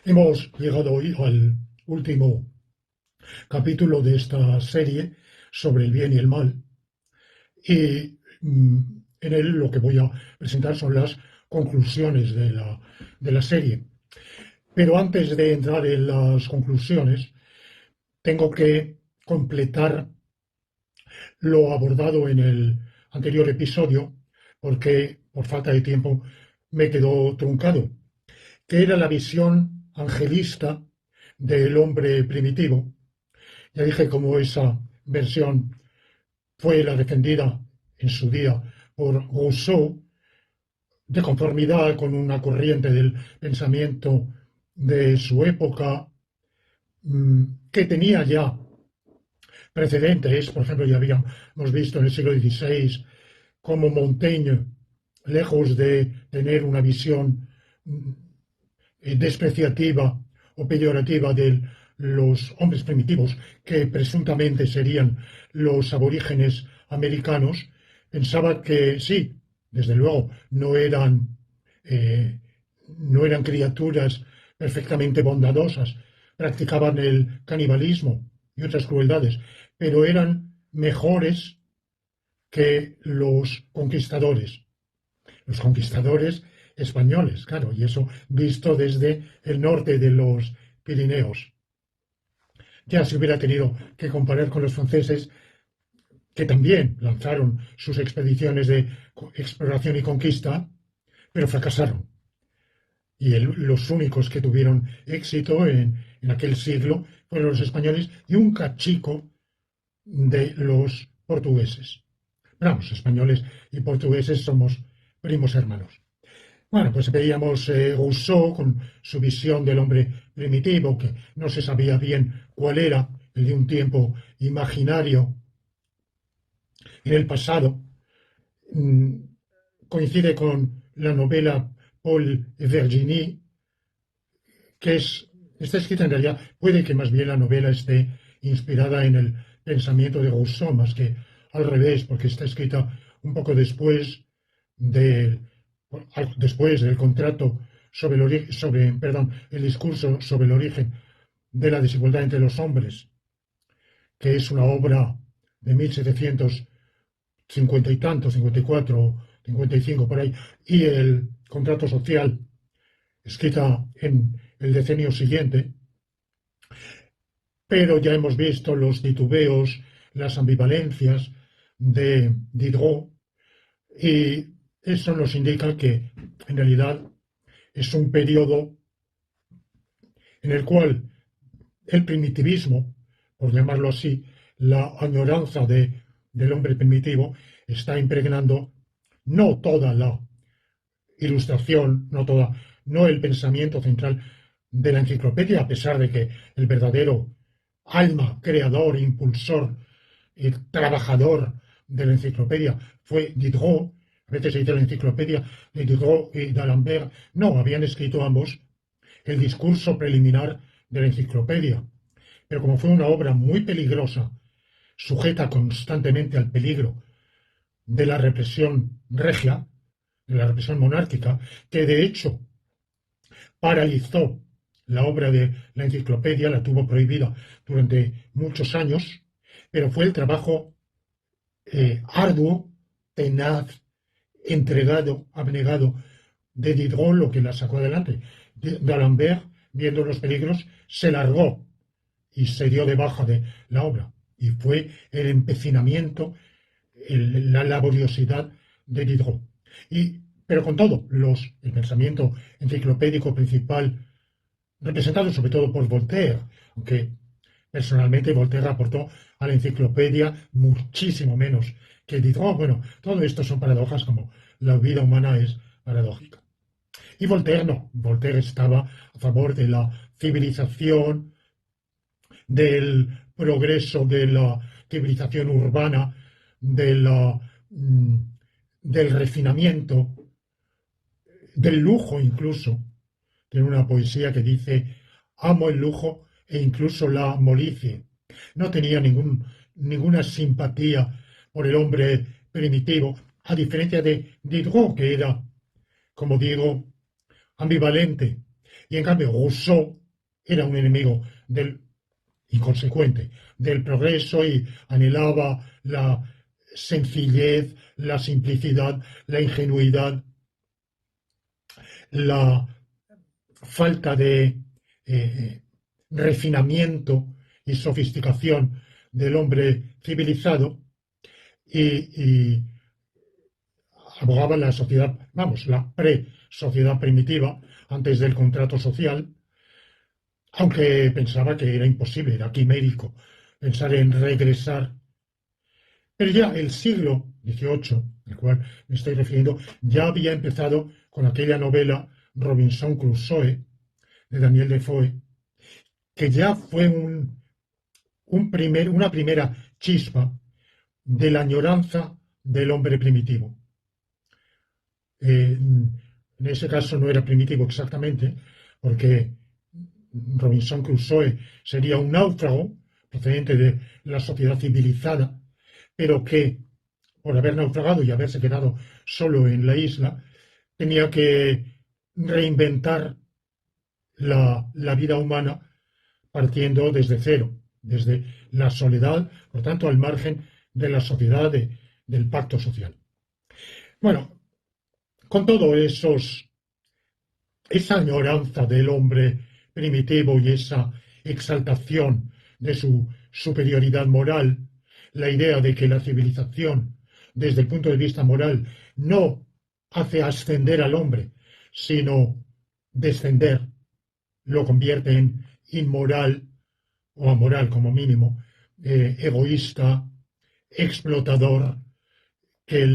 Hemos llegado hoy al último capítulo de esta serie sobre el bien y el mal y en él lo que voy a presentar son las conclusiones de la serie. Pero antes de entrar en las conclusiones, tengo que completar lo abordado en el anterior episodio porque por falta de tiempo me quedó truncado, que era la visión angelista del hombre primitivo. Ya dije cómo esa versión fue la defendida en su día por Rousseau, de conformidad con una corriente del pensamiento de su época, que tenía ya precedentes. Por ejemplo, ya habíamos visto en el siglo XVI cómo Montaigne, lejos de tener una visión despreciativa o peyorativa de los hombres primitivos, que presuntamente serían los aborígenes americanos, pensaba que sí, desde luego, no eran criaturas perfectamente bondadosas, practicaban el canibalismo y otras crueldades, pero eran mejores que los conquistadores. Los conquistadores españoles, claro, y eso visto desde el norte de los Pirineos. Ya se hubiera tenido que comparar con los franceses, que también lanzaron sus expediciones de exploración y conquista, pero fracasaron. Y los únicos que tuvieron éxito en aquel siglo fueron los españoles y un cachico de los portugueses. Vamos, españoles y portugueses somos primos hermanos. Bueno, pues veíamos Rousseau con su visión del hombre primitivo, que no se sabía bien cuál era, el de un tiempo imaginario en el pasado. Mm, Coincide con la novela Paul et Virginie, está escrita en realidad, puede que más bien la novela esté inspirada en el pensamiento de Rousseau, más que al revés, porque está escrita un poco de, después del contrato el discurso sobre el origen de la desigualdad entre los hombres, que es una obra de 1750 y tanto, 54, 55 por ahí, y el contrato social, escrita en el decenio siguiente. Pero ya hemos visto los titubeos, las ambivalencias de Diderot, y eso nos indica que en realidad es un periodo en el cual el primitivismo, por llamarlo así, la añoranza del hombre primitivo, está impregnando no toda la ilustración, no el pensamiento central de la enciclopedia, a pesar de que el verdadero alma, creador, impulsor y trabajador de la enciclopedia fue Diderot. A veces se dice la enciclopedia de Diderot y d'Alembert. No, habían escrito ambos el discurso preliminar de la enciclopedia. Pero como fue una obra muy peligrosa, sujeta constantemente al peligro de la represión regia, de la represión monárquica, que de hecho paralizó la obra de la enciclopedia, la tuvo prohibida durante muchos años, pero fue el trabajo arduo, tenaz, entregado, abnegado de Diderot lo que la sacó adelante. D'Alembert, viendo los peligros, se largó y se dio de baja de la obra. Y fue el empecinamiento, la laboriosidad de Diderot. Pero con todo, el pensamiento enciclopédico principal, representado sobre todo por Voltaire, aunque personalmente Voltaire aportó a la enciclopedia muchísimo menos que Diderot. Bueno, todo esto son paradojas, como la vida humana es paradójica. Y Voltaire no, Voltaire estaba a favor de la civilización, del progreso de la civilización urbana, de del refinamiento, del lujo incluso. Tiene una poesía que dice: amo el lujo e incluso la molicie. No tenía ninguna simpatía por el hombre primitivo, a diferencia de Diderot, que era, como digo, ambivalente. Y en cambio, Rousseau era un enemigo inconsecuente del progreso y anhelaba la sencillez, la simplicidad, la ingenuidad, la falta de refinamiento y sofisticación del hombre civilizado y abogaba la sociedad, vamos, la pre-sociedad primitiva antes del contrato social, aunque pensaba que era imposible, era quimérico pensar en regresar. Pero ya el siglo XVIII, al cual me estoy refiriendo, ya había empezado con aquella novela Robinson Crusoe, de Daniel Defoe, que ya fue una primera chispa de la añoranza del hombre primitivo. En ese caso no era primitivo exactamente, porque Robinson Crusoe sería un náufrago procedente de la sociedad civilizada, pero que, por haber naufragado y haberse quedado solo en la isla, tenía que reinventar la vida humana partiendo desde cero, desde la soledad, por tanto, al margen de la sociedad, del pacto social. Bueno, con todo esa añoranza del hombre primitivo y esa exaltación de su superioridad moral, la idea de que la civilización, desde el punto de vista moral, no hace ascender al hombre, sino descender, lo convierte en inmoral o amoral como mínimo, egoísta, explotador, que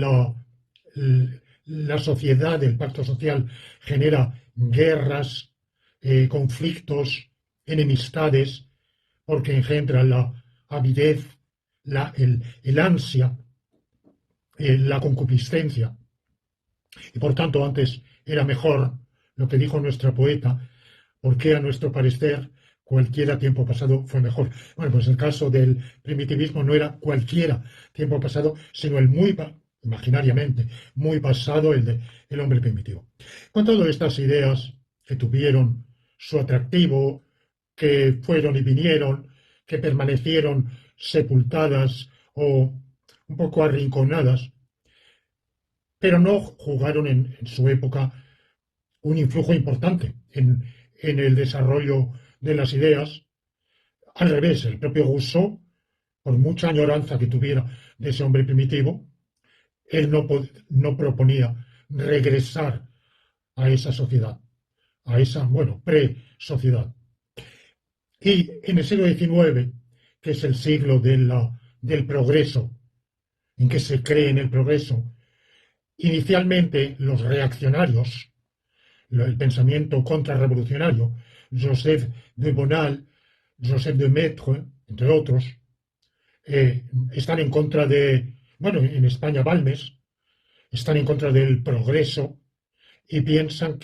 la sociedad, el pacto social, genera guerras, conflictos, enemistades, porque engendra la avidez, el ansia, la concupiscencia. Y por tanto, antes era mejor lo que dijo nuestra poeta, porque a nuestro parecer cualquiera tiempo pasado fue mejor. Bueno, pues el caso del primitivismo no era cualquiera tiempo pasado, sino el imaginariamente, muy pasado, el hombre primitivo. Con todas estas ideas que tuvieron su atractivo, que fueron y vinieron, que permanecieron sepultadas o un poco arrinconadas, pero no jugaron en su época un influjo importante en el desarrollo de las ideas. Al revés, el propio Rousseau, por mucha añoranza que tuviera de ese hombre primitivo, él no proponía regresar a esa sociedad, a esa, bueno, pre-sociedad. Y en el siglo XIX, que es el siglo del progreso, en que se cree en el progreso, inicialmente los reaccionarios, el pensamiento contrarrevolucionario, Joseph de Bonald, Joseph de Maistre, entre otros, están en contra bueno, en España Balmes, están en contra del progreso y piensan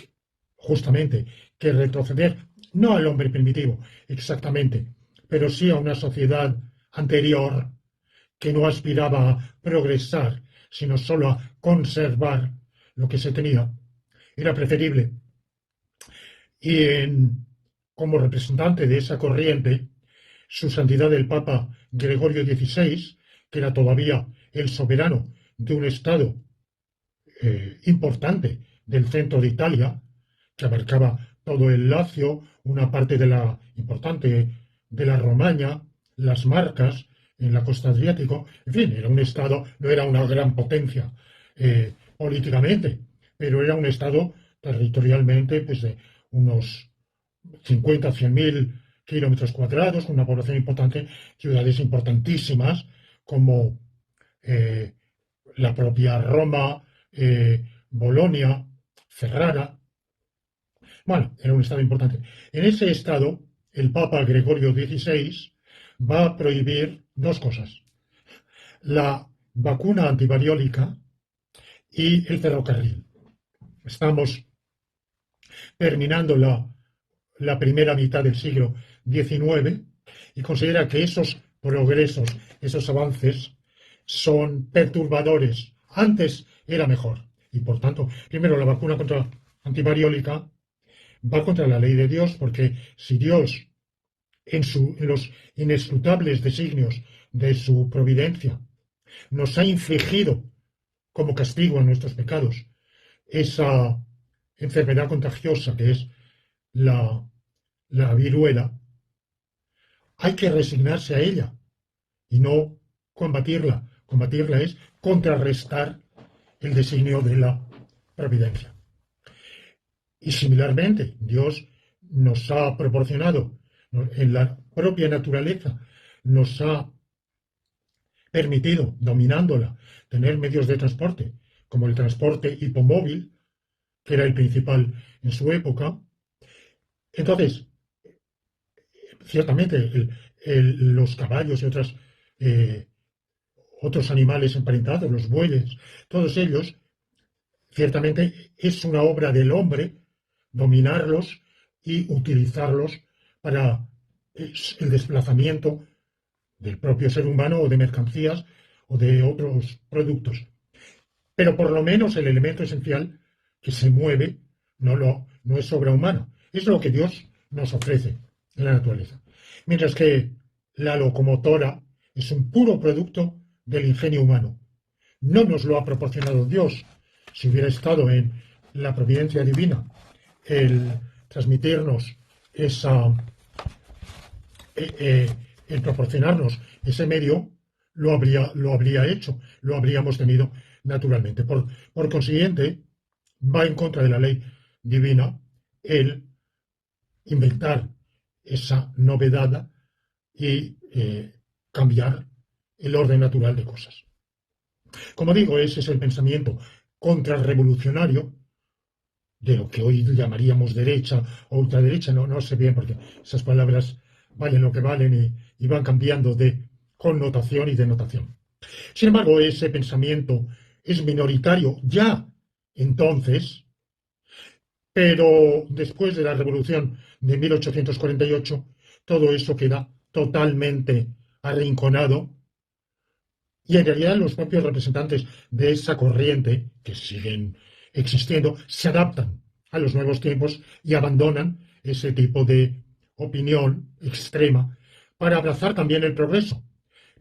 justamente que retroceder, no al hombre primitivo exactamente, pero sí a una sociedad anterior que no aspiraba a progresar, sino solo a conservar lo que se tenía, era preferible. Y como representante de esa corriente, su santidad el Papa Gregorio XVI, que era todavía el soberano de un estado importante del centro de Italia, que abarcaba todo el Lacio, una parte importante de la Romaña, las Marcas, en la costa adriático, en fin, era un estado, no era una gran potencia políticamente, pero era un estado territorialmente pues, de unos 50, 100.000 kilómetros cuadrados, con una población importante, ciudades importantísimas como la propia Roma, Bolonia, Ferrara. Bueno, era un estado importante. En ese estado, el Papa Gregorio XVI va a prohibir dos cosas: la vacuna antivariólica y el ferrocarril. Estamos terminando la primera mitad del siglo XIX y considera que esos progresos, esos avances, son perturbadores. Antes era mejor. Y por tanto, primero la vacuna contra antivariólica va contra la ley de Dios, porque si Dios, en los inescrutables designios de su providencia, nos ha infligido como castigo a nuestros pecados esa enfermedad contagiosa que es la viruela, hay que resignarse a ella y no combatirla. Combatirla es contrarrestar el designio de la providencia. Y similarmente, Dios nos ha proporcionado, en la propia naturaleza, nos ha permitido, dominándola, tener medios de transporte, como el transporte hipomóvil, que era el principal en su época. Entonces, ciertamente, los caballos y otros animales emparentados, los bueyes, todos ellos, ciertamente es una obra del hombre dominarlos y utilizarlos para el desplazamiento del propio ser humano o de mercancías o de otros productos. Pero por lo menos el elemento esencial que se mueve no es obra humana. Es lo que Dios nos ofrece en la naturaleza. Mientras que la locomotora es un puro producto del ingenio humano. No nos lo ha proporcionado Dios. Si hubiera estado en la providencia divina el transmitirnos el proporcionarnos ese medio, lo habría hecho, lo habríamos tenido naturalmente. Por consiguiente, va en contra de la ley divina el inventar esa novedad y cambiar el orden natural de cosas. Como digo, ese es el pensamiento contrarrevolucionario de lo que hoy llamaríamos derecha o ultraderecha, no sé bien porque esas palabras valen lo que valen y van cambiando de connotación y denotación. Sin embargo, ese pensamiento es minoritario ya entonces, pero después de la Revolución de 1848, todo eso queda totalmente arrinconado y en realidad los propios representantes de esa corriente, que siguen existiendo, se adaptan a los nuevos tiempos y abandonan ese tipo de opinión extrema para abrazar también el progreso,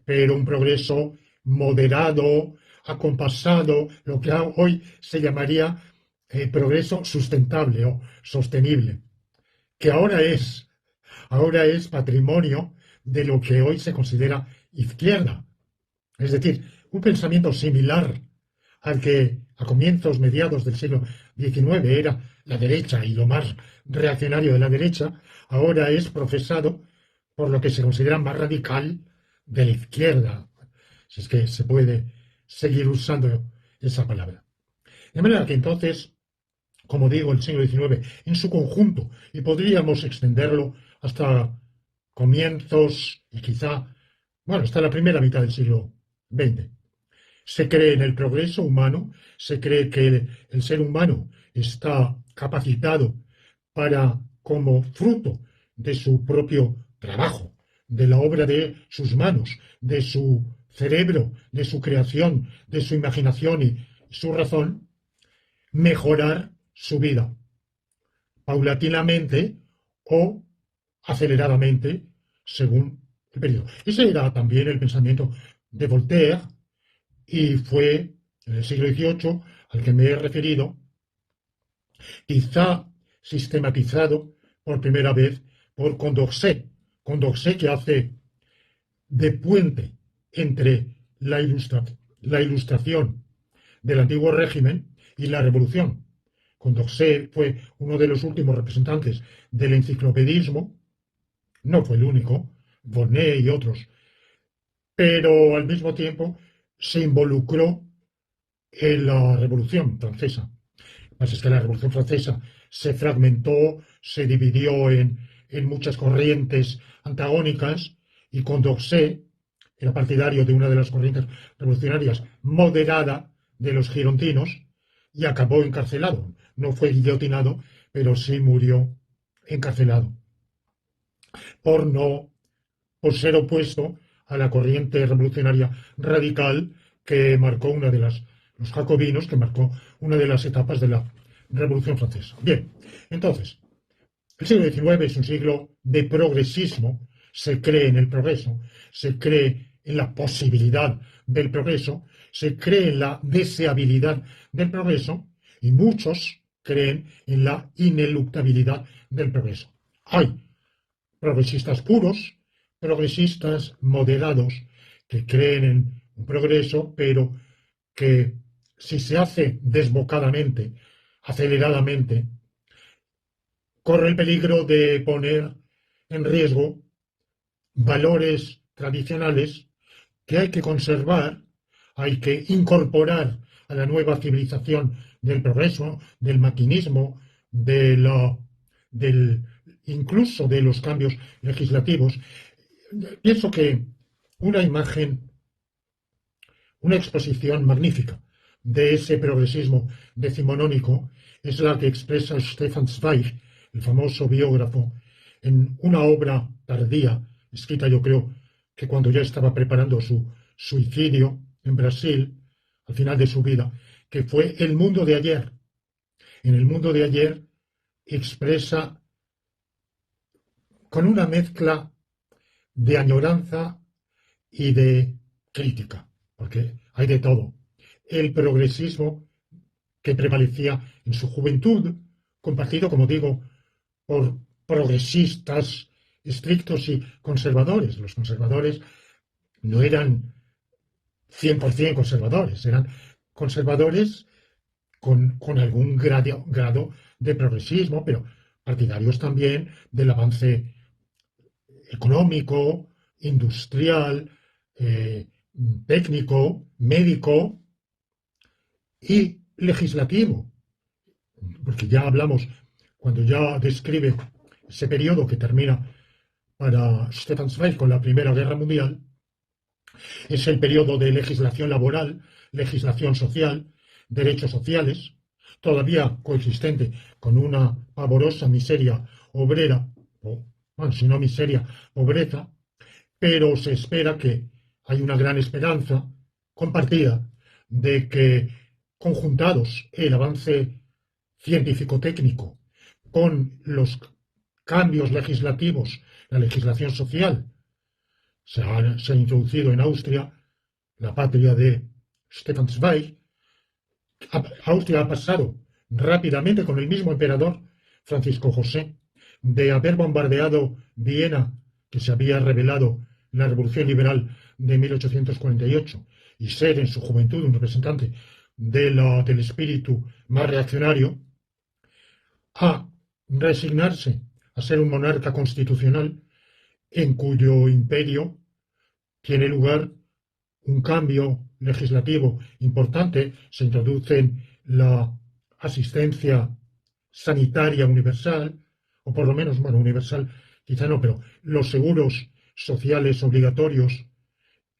pero un progreso moderado, acompasado, lo que hoy se llamaría progreso sustentable o sostenible, que ahora es patrimonio de lo que hoy se considera izquierda. Es decir, un pensamiento similar al que a comienzos, mediados del siglo XIX era la derecha y lo más reaccionario de la derecha, ahora es profesado por lo que se considera más radical de la izquierda, si es que se puede seguir usando esa palabra. De manera que entonces, como digo, el siglo XIX en su conjunto, y podríamos extenderlo hasta comienzos y quizá, hasta la primera mitad del siglo XX. Se cree en el progreso humano, se cree que el ser humano está capacitado para, como fruto de su propio trabajo, de la obra de sus manos, de su cerebro, de su creación, de su imaginación y su razón, mejorar su vida, paulatinamente o aceleradamente, según el periodo. Ese era también el pensamiento de Voltaire y fue en el siglo XVIII al que me he referido, quizá sistematizado por primera vez por Condorcet. Condorcet que hace de puente entre la ilustración del antiguo régimen y la revolución. Condorcet fue uno de los últimos representantes del enciclopedismo, no fue el único, Bonnet y otros, pero al mismo tiempo se involucró en la Revolución Francesa. Lo que pasa es que la Revolución Francesa se fragmentó, se dividió en muchas corrientes antagónicas y Condorcet era partidario de una de las corrientes revolucionarias moderada de los girondinos y acabó encarcelado. No fue guillotinado, pero sí murió encarcelado por ser opuesto a la corriente revolucionaria radical que marcó los jacobinos, que marcó una de las etapas de la Revolución Francesa. Bien, entonces, El siglo XIX es un siglo de progresismo, se cree en el progreso, se cree en la posibilidad del progreso, se cree en la deseabilidad del progreso y muchos creen en la ineluctabilidad del progreso. Hay progresistas puros, progresistas moderados, que creen en un progreso, pero que si se hace desbocadamente, aceleradamente, corre el peligro de poner en riesgo valores tradicionales que hay que conservar, hay que incorporar a la nueva civilización del progreso, del maquinismo, del, incluso de los cambios legislativos. Pienso que una imagen, una exposición magnífica de ese progresismo decimonónico es la que expresa Stefan Zweig, el famoso biógrafo, en una obra tardía, escrita yo creo que cuando ya estaba preparando su suicidio en Brasil, al final de su vida, que fue El mundo de ayer. En El mundo de ayer expresa con una mezcla de añoranza y de crítica, porque hay de todo. El progresismo que prevalecía en su juventud, compartido, como digo, por progresistas estrictos y conservadores. Los conservadores no eran 100% conservadores, eran conservadores con algún grado de progresismo, pero partidarios también del avance económico, industrial, técnico, médico y legislativo. Porque ya hablamos, cuando ya describe ese periodo que termina para Stefan Zweig con la Primera Guerra Mundial, es el periodo de legislación laboral, legislación social, derechos sociales, todavía coexistente con una pavorosa miseria obrera, o, bueno, si no miseria, pobreza, pero se espera que hay una gran esperanza compartida de que, conjuntados el avance científico-técnico con los cambios legislativos, la legislación social, se ha introducido en Austria, la patria de Stefan Zweig. Austria ha pasado rápidamente con el mismo emperador, Francisco José, de haber bombardeado Viena, que se había rebelado en la Revolución Liberal de 1848, y ser en su juventud un representante del espíritu más reaccionario, a resignarse a ser un monarca constitucional en cuyo imperio tiene lugar un cambio legislativo importante. Se introduce la asistencia sanitaria universal, o por lo menos, bueno, universal quizá no, pero los seguros sociales obligatorios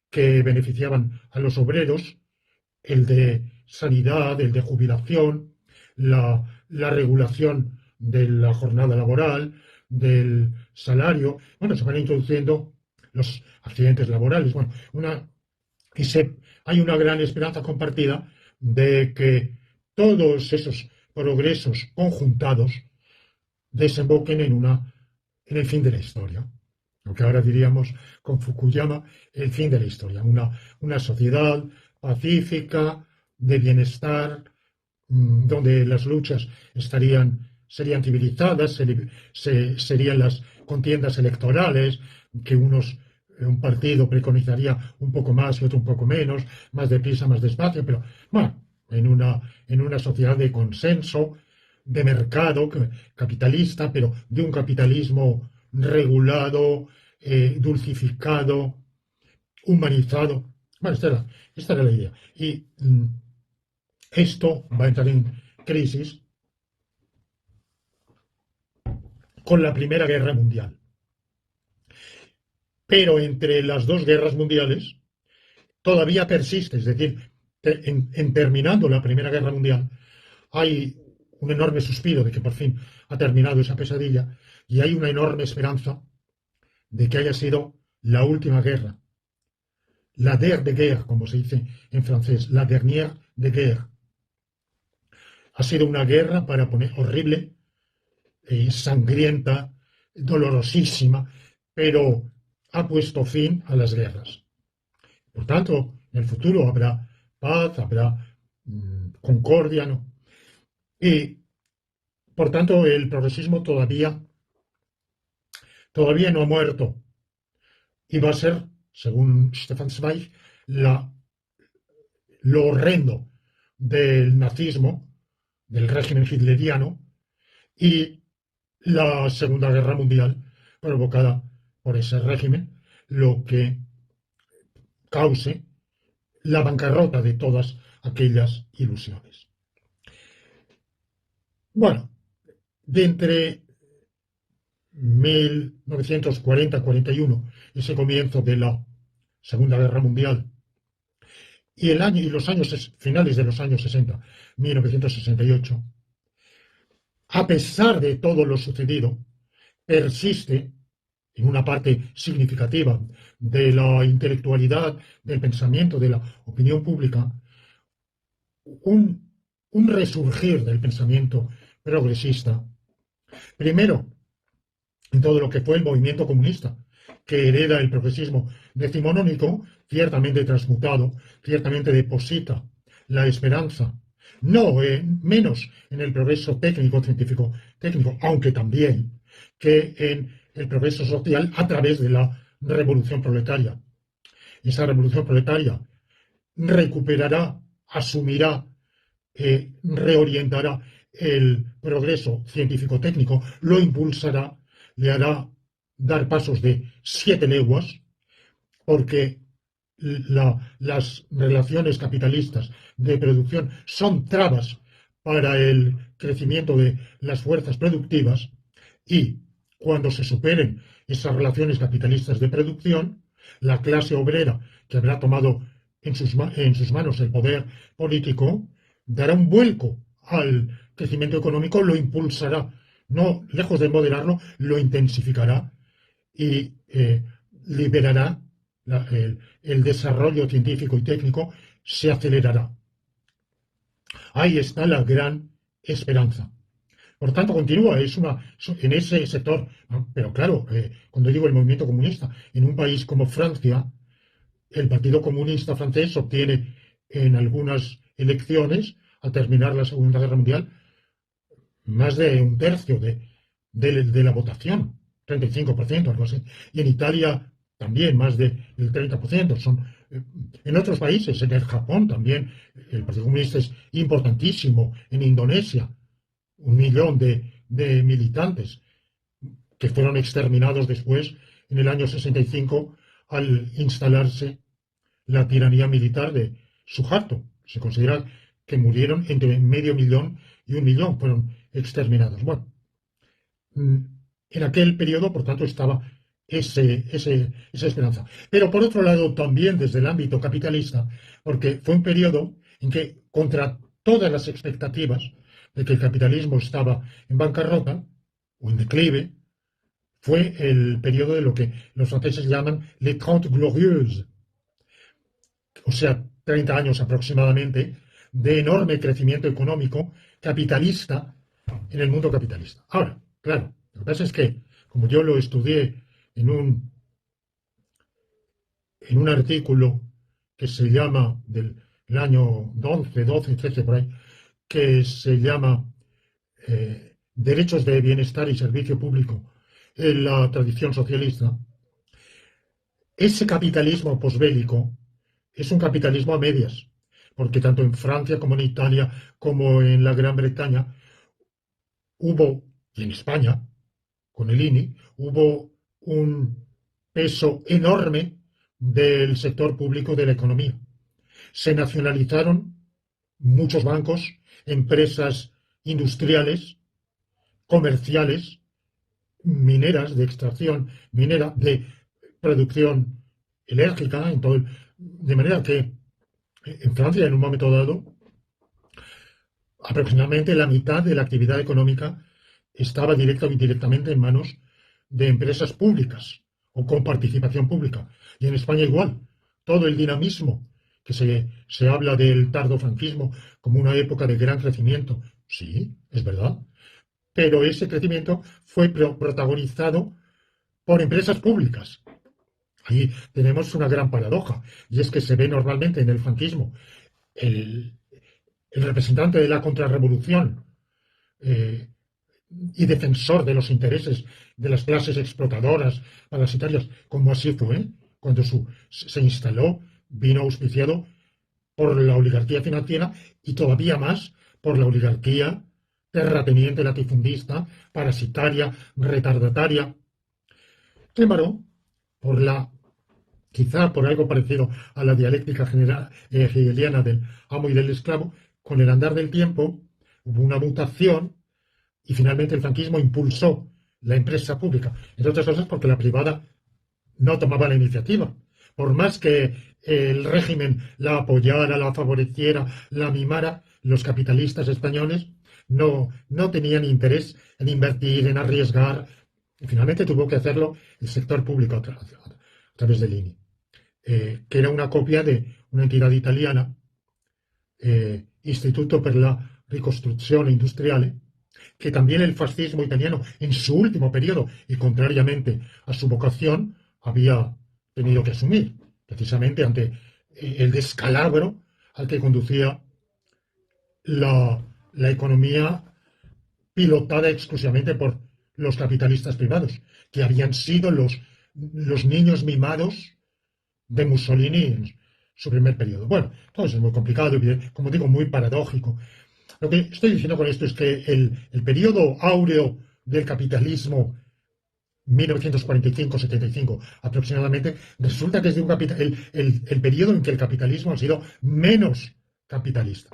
que beneficiaban a los obreros, el de sanidad, el de jubilación, la regulación de la jornada laboral, del salario. Bueno, se van introduciendo los accidentes laborales. Bueno, hay una gran esperanza compartida de que todos esos progresos conjuntados desemboquen en el fin de la historia. Lo que ahora diríamos con Fukuyama, el fin de la historia. Una sociedad pacífica, de bienestar, donde las luchas serían civilizadas, serían las contiendas electorales, que un partido preconizaría un poco más y otro un poco menos, más deprisa, más despacio, pero bueno, en una sociedad de consenso, de mercado, capitalista, pero de un capitalismo regulado, dulcificado, humanizado. Bueno, esta era la idea. Y esto va a entrar en crisis con la Primera Guerra Mundial. Pero entre las dos guerras mundiales todavía persiste, es decir, en terminando la Primera Guerra Mundial, hay un enorme suspiro de que por fin ha terminado esa pesadilla y hay una enorme esperanza de que haya sido la última guerra, la dernière guerre, como se dice en francés, la dernière de guerre. Ha sido una guerra para poner horrible, sangrienta, dolorosísima, pero ha puesto fin a las guerras. Por tanto, en el futuro habrá paz, habrá concordia, ¿no? Y, por tanto, el progresismo todavía no ha muerto y va a ser, según Stefan Zweig, lo horrendo del nazismo, del régimen hitleriano, y la Segunda Guerra Mundial provocada por ese régimen, lo que cause la bancarrota de todas aquellas ilusiones. Bueno, de entre 1940-41, ese comienzo de la Segunda Guerra Mundial, y los años finales de los años 60, 1968, a pesar de todo lo sucedido, persiste en una parte significativa de la intelectualidad, del pensamiento, de la opinión pública, un resurgir del pensamiento progresista. Primero, en todo lo que fue el movimiento comunista, que hereda el progresismo decimonónico, ciertamente transmutado, ciertamente deposita la esperanza, no menos en el progreso técnico, científico, técnico, aunque también, que en el progreso social a través de la revolución proletaria. Esa revolución proletaria recuperará, asumirá, reorientará el progreso científico-técnico, lo impulsará, le hará dar pasos de 7 leguas, porque las relaciones capitalistas de producción son trabas para el crecimiento de las fuerzas productivas, y cuando se superen esas relaciones capitalistas de producción, la clase obrera, que habrá tomado en sus manos el poder político, dará un vuelco al crecimiento económico, lo impulsará, no lejos de moderarlo, lo intensificará y liberará el desarrollo científico y técnico, se acelerará. Ahí está la gran esperanza. Por tanto, continúa, en ese sector, pero claro, cuando digo el movimiento comunista, en un país como Francia, el Partido Comunista francés obtiene en algunas elecciones, al terminar la Segunda Guerra Mundial, más de un tercio de la votación, 35%, algo así. Y en Italia también más del 30%. En otros países, en el Japón también, el Partido Comunista es importantísimo. En Indonesia, 1 millón de militantes que fueron exterminados después, en el año 65, al instalarse la tiranía militar de Suharto. Se considera que murieron entre 500.000 y 1 millón, fueron exterminados. Bueno, en aquel periodo, por tanto, estaba esa esperanza. Pero por otro lado, también desde el ámbito capitalista, porque fue un periodo en que, contra todas las expectativas de que el capitalismo estaba en bancarrota o en declive, fue el periodo de lo que los franceses llaman les 30 glorieuses, o sea, 30 años aproximadamente, de enorme crecimiento económico capitalista en el mundo capitalista. Ahora, claro, lo que pasa es que, como yo lo estudié en un artículo que se llama del año 11, 12, 13, por ahí, que se llama Derechos de Bienestar y Servicio Público en la tradición socialista, ese capitalismo posbélico es un capitalismo a medias, porque tanto en Francia como en Italia como en la Gran Bretaña hubo, y en España, con el INI, hubo un peso enorme del sector público de la economía. Se nacionalizaron muchos bancos, empresas industriales, comerciales, mineras de extracción, minera de producción enérgica, de manera que en Francia, en un momento dado, aproximadamente la mitad de la actividad económica estaba directa o indirectamente en manos de empresas públicas o con participación pública. Y en España igual, todo el dinamismo que se habla del tardo franquismo como una época de gran crecimiento, sí, es verdad, pero ese crecimiento fue protagonizado por empresas públicas. Ahí tenemos una gran paradoja, y es que se ve normalmente en el franquismo el, el representante de la contrarrevolución eh, y defensor de los intereses de las clases explotadoras, parasitarias, como así fue, cuando se instaló, vino auspiciado por la oligarquía financiera y todavía más por la oligarquía terrateniente, latifundista, parasitaria, retardataria. Sin embargo, quizá por algo parecido a la dialéctica general, hegeliana del amo y del esclavo, con el andar del tiempo hubo una mutación y finalmente el franquismo impulsó la empresa pública, entre otras cosas porque la privada no tomaba la iniciativa. Por más que el régimen la apoyara, la favoreciera, la mimara, los capitalistas españoles no tenían interés en invertir, en arriesgar. Y finalmente tuvo que hacerlo el sector público a través del INI, que era una copia de una entidad italiana, Instituto per la Ricostruzione Industriale, que también el fascismo italiano en su último periodo y contrariamente a su vocación había tenido que asumir, precisamente ante el descalabro al que conducía la economía pilotada exclusivamente por los capitalistas privados, que habían sido los niños mimados de Mussolini en su primer periodo. Bueno, todo eso es muy complicado y, como digo, muy paradójico. Lo que estoy diciendo con esto es que el periodo áureo del capitalismo, 1945-75 aproximadamente, resulta que es de el periodo en que el capitalismo ha sido menos capitalista.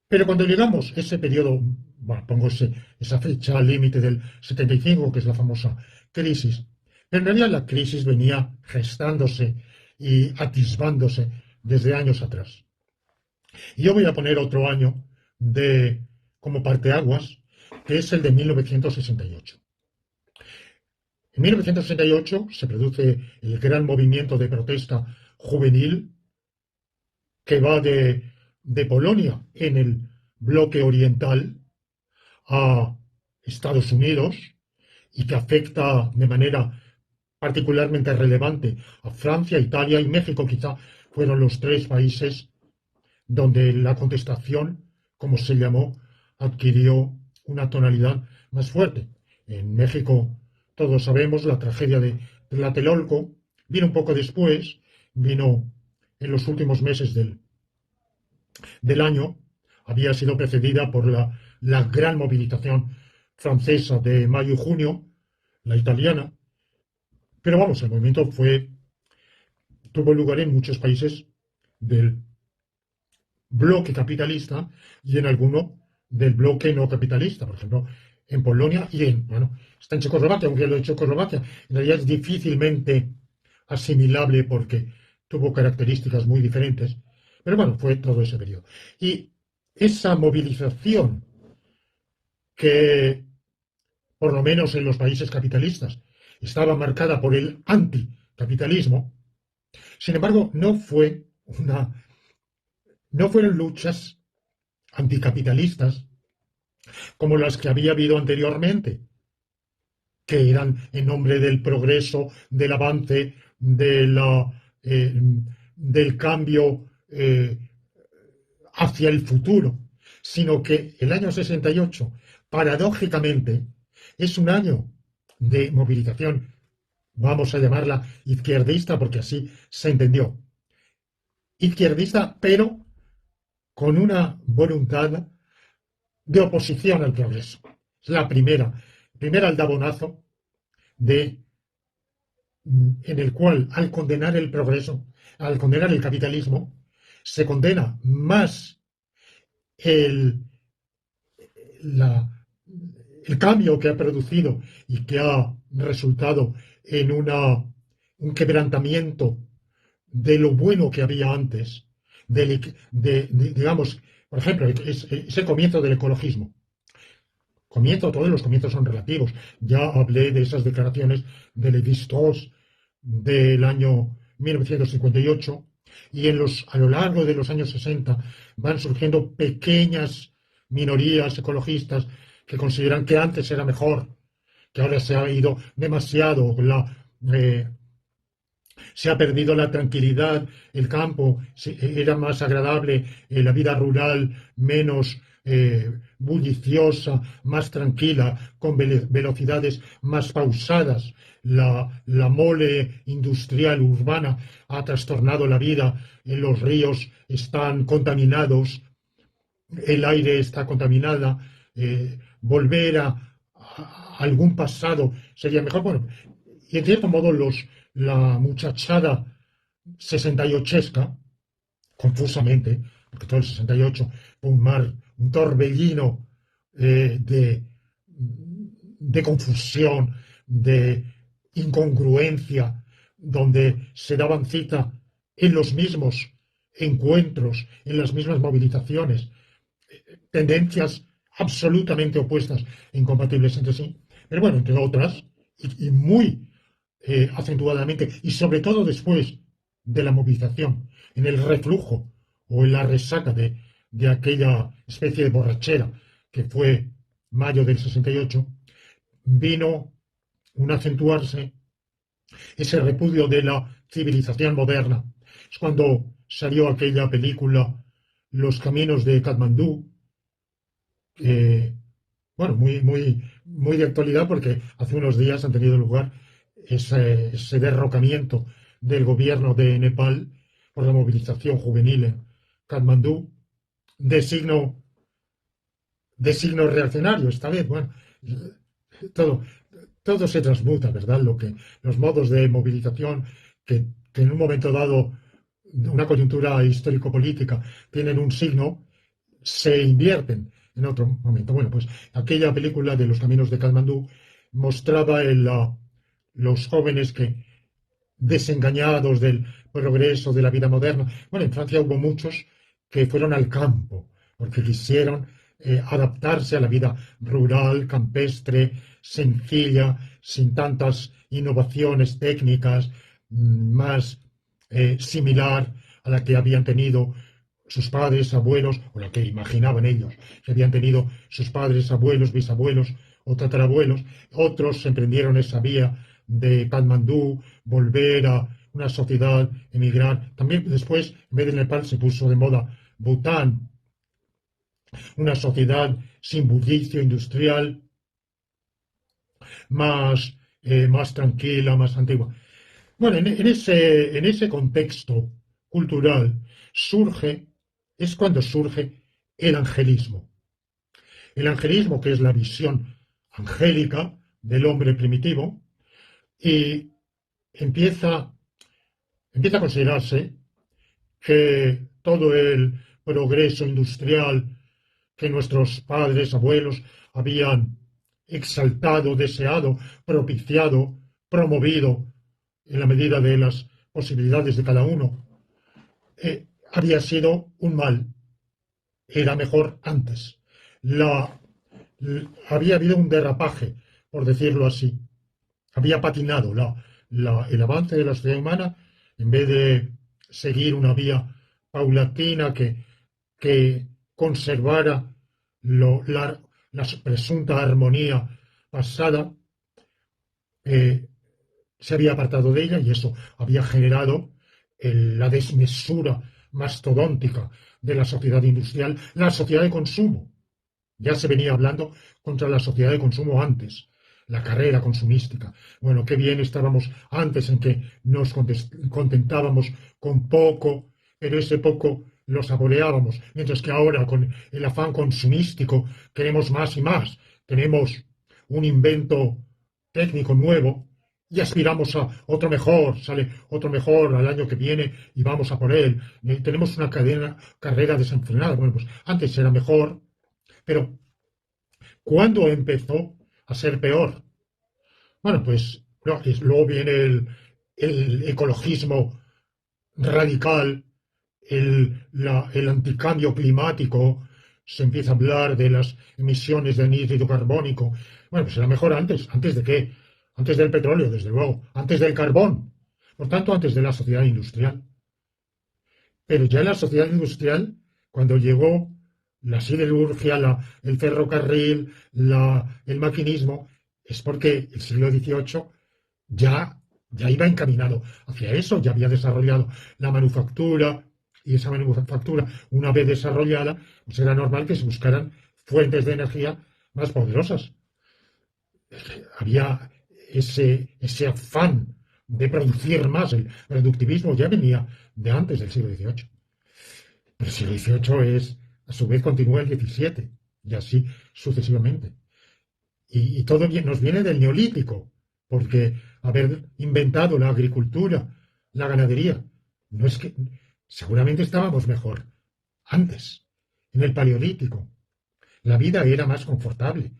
Pero cuando llegamos a ese periodo, bueno, pongo esa fecha límite del 75, que es la famosa crisis, pero en realidad la crisis venía gestándose y atisbándose desde años atrás. Y yo voy a poner otro año como parteaguas, que es el de 1968. En 1968 se produce el gran movimiento de protesta juvenil que va de Polonia en el bloque oriental a Estados Unidos y que afecta de manera particularmente relevante a Francia, Italia y México. Quizá fueron los tres países donde la contestación, como se llamó, adquirió una tonalidad más fuerte. En México, todos sabemos, la tragedia de Tlatelolco vino un poco después, vino en los últimos meses del año, había sido precedida por la gran movilización francesa de mayo y junio, la italiana, pero vamos, el movimiento tuvo lugar en muchos países del bloque capitalista y en alguno del bloque no capitalista, por ejemplo, en Polonia y está en Checoslovaquia, aunque lo de Checoslovaquia en realidad es difícilmente asimilable porque tuvo características muy diferentes, pero bueno, fue todo ese periodo. Y esa movilización que, por lo menos en los países capitalistas, estaba marcada por el anticapitalismo, sin embargo, no fueron luchas anticapitalistas como las que había habido anteriormente, que eran en nombre del progreso, del avance, del cambio hacia el futuro, sino que el año 68, paradójicamente, es un año de movilización, vamos a llamarla izquierdista, porque así se entendió. Izquierdista, pero con una voluntad de oposición al progreso. Es el primer aldabonazo en el cual, al condenar el progreso, al condenar el capitalismo, se condena más el cambio que ha producido y que ha resultado en un quebrantamiento de lo bueno que había antes, digamos, por ejemplo, es el comienzo del ecologismo. Todos los comienzos son relativos. Ya hablé de esas declaraciones de Lévi-Strauss del año 1958 y a lo largo de los años 60 van surgiendo pequeñas minorías ecologistas que consideran que antes era mejor, que ahora se ha ido demasiado, se ha perdido la tranquilidad, el campo era más agradable, la vida rural menos bulliciosa, más tranquila, con velocidades más pausadas. La mole industrial urbana ha trastornado la vida, los ríos están contaminados, el aire está contaminado, volver a algún pasado sería mejor. Bueno, y en cierto modo la muchachada 68esca, confusamente, porque todo el 68 fue un mar, un torbellino de confusión, de incongruencia, donde se daban cita en los mismos encuentros, en las mismas movilizaciones, tendencias absolutamente opuestas e incompatibles entre sí, pero bueno, entre otras, y muy acentuadamente, y sobre todo después de la movilización, en el reflujo o en la resaca de aquella especie de borrachera que fue mayo del 68, vino un acentuarse ese repudio de la civilización moderna. Es cuando salió aquella película Los caminos de Katmandú, bueno, muy de actualidad porque hace unos días han tenido lugar ese derrocamiento del gobierno de Nepal por la movilización juvenil en Katmandú, de signo, de signo reaccionario esta vez. Bueno, todo, todo se transmuta, ¿verdad? Los modos de movilización que en un momento dado, una coyuntura histórico-política, tienen un signo, se invierten en otro momento. Bueno, pues aquella película de Los caminos de Katmandú mostraba los jóvenes que, desengañados del progreso de la vida moderna, bueno, en Francia hubo muchos que fueron al campo porque quisieron adaptarse a la vida rural, campestre, sencilla, sin tantas innovaciones técnicas, más similar a la que habían tenido sus padres, abuelos, o la que imaginaban ellos, que habían tenido sus padres, abuelos, bisabuelos o tatarabuelos. Otros emprendieron esa vía de Katmandú, volver a una sociedad, emigrar. También después, en vez de Nepal, se puso de moda Bután, una sociedad sin bullicio industrial, más tranquila, más antigua. Bueno, en ese contexto cultural es cuando surge el angelismo. El angelismo, que es la visión angélica del hombre primitivo, y empieza a considerarse que todo el progreso industrial que nuestros padres, abuelos habían exaltado, deseado, propiciado, promovido en la medida de las posibilidades de cada uno, había sido un mal. Era mejor antes. Había habido un derrapaje, por decirlo así. Había patinado el avance de la sociedad humana, en vez de seguir una vía paulatina que conservara la presunta armonía pasada, se había apartado de ella y eso había generado la desmesura mastodóntica de la sociedad industrial, la sociedad de consumo. Ya se venía hablando contra la sociedad de consumo antes, la carrera consumística. Bueno, qué bien estábamos antes en que nos contentábamos con poco, pero ese poco lo saboreábamos, mientras que ahora con el afán consumístico queremos más y más. Tenemos un invento técnico nuevo y aspiramos a otro mejor, sale otro mejor al año que viene y vamos a por él. Tenemos una carrera desenfrenada. Bueno, pues antes era mejor, pero ¿cuándo empezó a ser peor? Bueno, pues no, luego viene el ecologismo radical, el anticambio climático, se empieza a hablar de las emisiones de anhídrido carbónico. Bueno, pues era mejor ¿antes de qué? Antes del petróleo, desde luego, antes del carbón, por tanto, antes de la sociedad industrial. Pero ya en la sociedad industrial, cuando llegó la siderurgia, el ferrocarril, el maquinismo, es porque el siglo XVIII ya iba encaminado hacia eso, ya había desarrollado la manufactura, y esa manufactura, una vez desarrollada, pues era normal que se buscaran fuentes de energía más poderosas. Había ese afán de producir más. El productivismo ya venía de antes del siglo XVIII. Pero el siglo XVIII a su vez, continúa el XVII, y así sucesivamente. Y todo nos viene del neolítico, porque haber inventado la agricultura, la ganadería, no es que seguramente estábamos mejor antes, en el paleolítico. La vida era más confortable,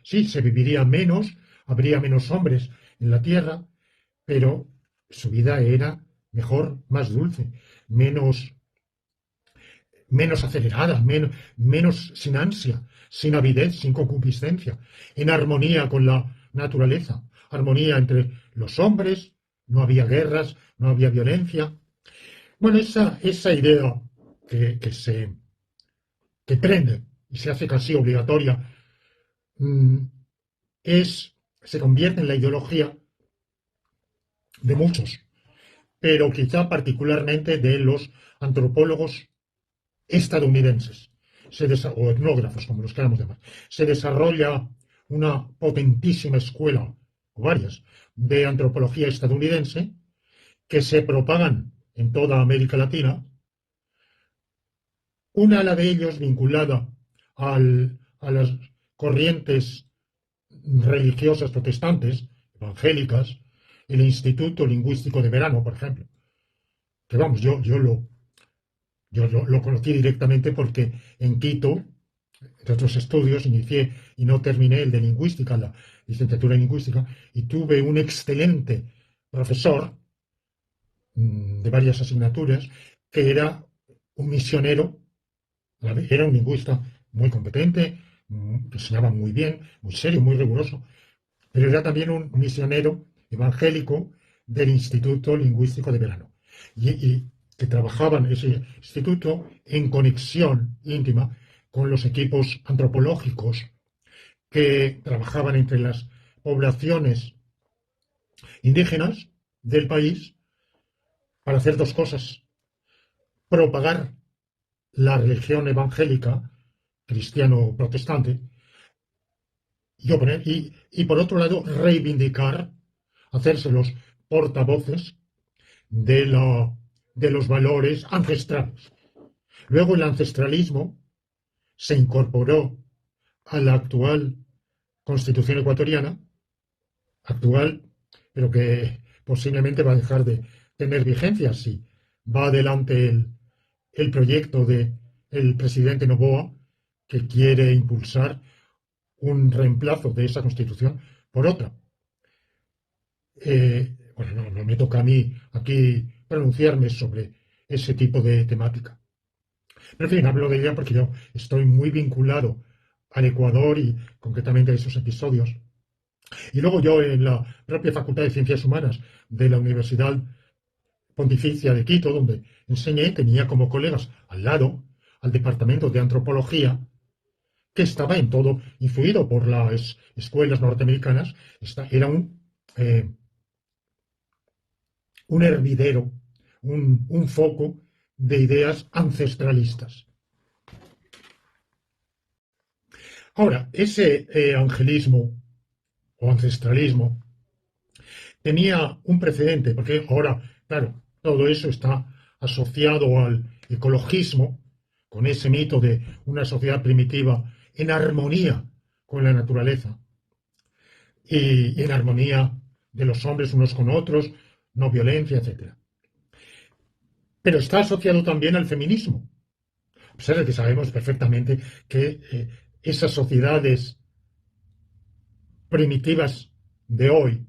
sí, se viviría menos, habría menos hombres en la tierra, pero su vida era mejor, más dulce, menos acelerada, menos sin ansia, sin avidez, sin concupiscencia, en armonía con la naturaleza, armonía entre los hombres, no había guerras, no había violencia. Bueno, esa idea que prende y se hace casi obligatoria, mm, se convierte en la ideología de muchos, pero quizá particularmente de los antropólogos estadounidenses, o etnógrafos, como los queramos llamar. Se desarrolla una potentísima escuela, o varias, de antropología estadounidense, que se propagan en toda América Latina. Una ala de ellos vinculada a las corrientes religiosas protestantes, evangélicas, el Instituto Lingüístico de Verano, por ejemplo. Que vamos, yo lo conocí directamente porque en Quito, de otros estudios, inicié y no terminé el de lingüística, la licenciatura en lingüística, y tuve un excelente profesor de varias asignaturas que era un misionero, era un lingüista muy competente, que enseñaba muy bien, muy serio, muy riguroso, pero era también un misionero evangélico del Instituto Lingüístico de Verano. Y que trabajaba en ese instituto en conexión íntima con los equipos antropológicos que trabajaban entre las poblaciones indígenas del país para hacer dos cosas: propagar la religión evangélica, cristiano-protestante, y por otro lado reivindicar, hacerse los portavoces de los valores ancestrales. Luego el ancestralismo se incorporó a la actual Constitución ecuatoriana, actual, pero que posiblemente va a dejar de tener vigencia si va adelante el proyecto del presidente Noboa, que quiere impulsar un reemplazo de esa Constitución por otra. Bueno, no me toca a mí aquí pronunciarme sobre ese tipo de temática. Pero en fin, hablo de ella porque yo estoy muy vinculado al Ecuador y concretamente a esos episodios. Y luego yo en la propia Facultad de Ciencias Humanas de la Universidad Pontificia de Quito, donde enseñé, tenía como colegas al lado al Departamento de Antropología, que estaba en todo influido por las escuelas norteamericanas. Era un hervidero, un foco de ideas ancestralistas. Ahora, ese angelismo o ancestralismo tenía un precedente, porque ahora, claro, todo eso está asociado al ecologismo, con ese mito de una sociedad primitiva en armonía con la naturaleza y en armonía de los hombres unos con otros, no violencia, etc. Pero está asociado también al feminismo, a pesar de que sabemos perfectamente que esas sociedades primitivas de hoy,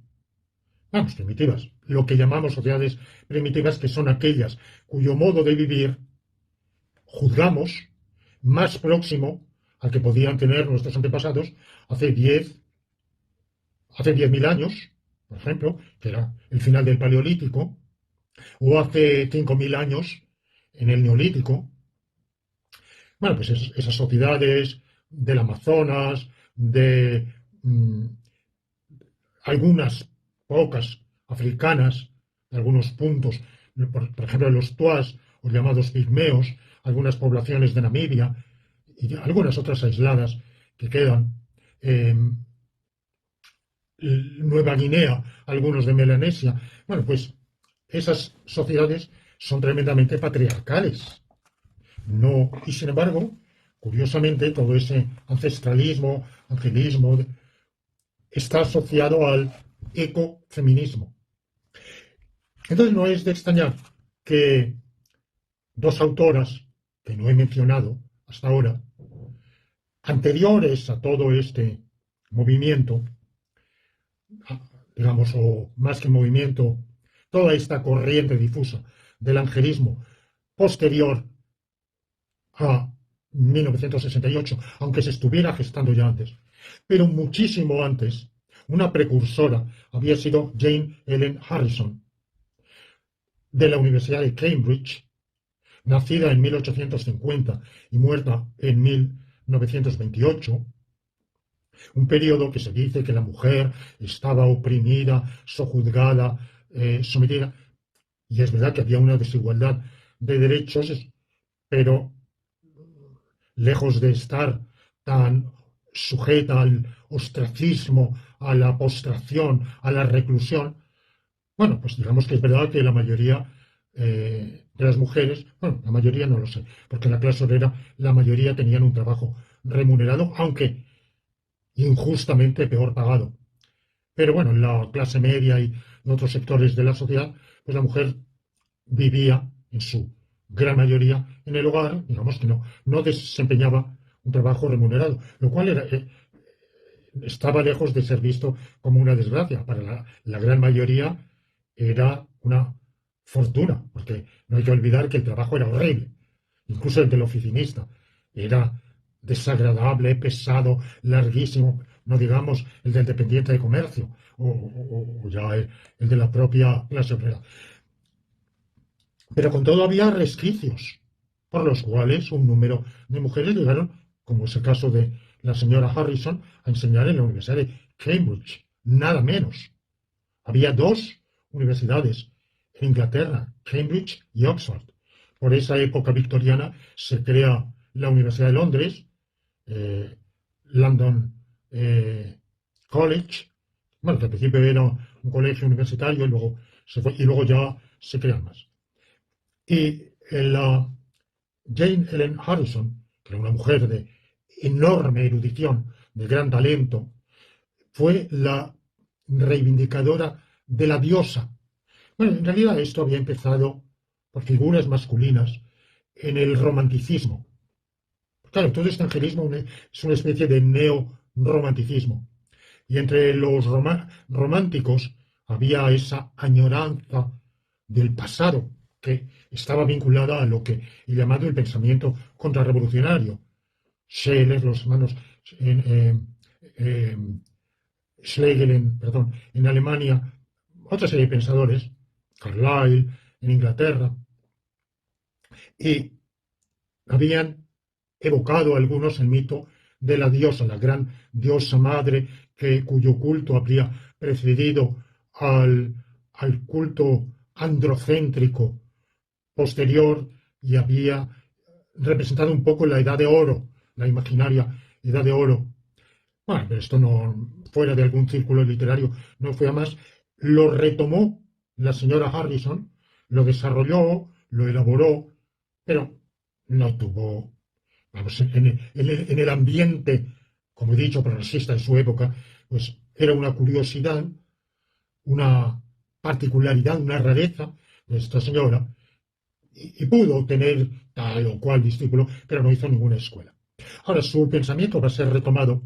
vamos, primitivas, lo que llamamos sociedades primitivas, que son aquellas cuyo modo de vivir juzgamos más próximo al que podían tener nuestros antepasados hace 10.000 años, por ejemplo, que era el final del Paleolítico, o hace 5.000 años en el Neolítico. Bueno, pues esas sociedades del Amazonas, de algunas pocas africanas, de algunos puntos, por ejemplo, los tuas, o llamados pigmeos, algunas poblaciones de Namibia y algunas otras aisladas que quedan. eh, Nueva Guinea, algunos de Melanesia. Bueno, pues esas sociedades son tremendamente patriarcales. No, y sin embargo, curiosamente, todo ese ancestralismo, angelismo, está asociado al ecofeminismo. Entonces no es de extrañar que dos autoras que no he mencionado hasta ahora, anteriores a todo este movimiento, digamos, o más que movimiento, toda esta corriente difusa del angelismo posterior a 1968, aunque se estuviera gestando ya antes, pero muchísimo antes, una precursora había sido Jane Ellen Harrison, de la Universidad de Cambridge, nacida en 1850 y muerta en 1928, un periodo que se dice que la mujer estaba oprimida, sojuzgada, sometida, y es verdad que había una desigualdad de derechos, pero lejos de estar tan sujeta al ostracismo, a la postración, a la reclusión, bueno, pues digamos que es verdad que la mayoría de las mujeres, bueno, la mayoría no lo sé, porque en la clase obrera la mayoría tenían un trabajo remunerado, aunque injustamente peor pagado. Pero bueno, en la clase media y en otros sectores de la sociedad, pues la mujer vivía en su gran mayoría en el hogar, digamos que no desempeñaba un trabajo remunerado, lo cual estaba lejos de ser visto como una desgracia. Para la gran mayoría era una fortuna, porque no hay que olvidar que el trabajo era horrible, incluso el del oficinista. Era desagradable, pesado, larguísimo, no digamos el del dependiente de comercio o ya el de la propia clase obrera. Pero con todo había resquicios, por los cuales un número de mujeres llegaron, como es el caso de la señora Harrison, a enseñar en la Universidad de Cambridge, nada menos. Había dos universidades en Inglaterra, Cambridge y Oxford. Por esa época victoriana se crea la Universidad de Londres, eh, London College, bueno, que al principio era un colegio universitario y luego, y luego ya se crean más. Y la Jane Ellen Harrison, que era una mujer de enorme erudición, de gran talento, fue la reivindicadora de la diosa. Bueno, en realidad esto había empezado por figuras masculinas en el romanticismo. Claro, todo este angelismo es una especie de neo-romanticismo. Y entre los románticos había esa añoranza del pasado que estaba vinculada a lo que he llamado el pensamiento contrarrevolucionario. Scheler, los hermanos eh, eh, Schlegel en Alemania, otra serie de pensadores, Carlyle en Inglaterra, y habían evocado algunos el mito de la diosa, la gran diosa madre cuyo culto habría precedido al culto androcéntrico posterior y había representado un poco la edad de oro, la imaginaria edad de oro. Bueno, pero esto no, fuera de algún círculo literario, no fue a más. Lo retomó la señora Harrison, lo desarrolló, lo elaboró, pero no tuvo, vamos, en el ambiente, como he dicho, progresista en su época, pues era una curiosidad, una particularidad, una rareza de esta señora, y pudo tener tal o cual discípulo, pero no hizo ninguna escuela. Ahora, su pensamiento va a ser retomado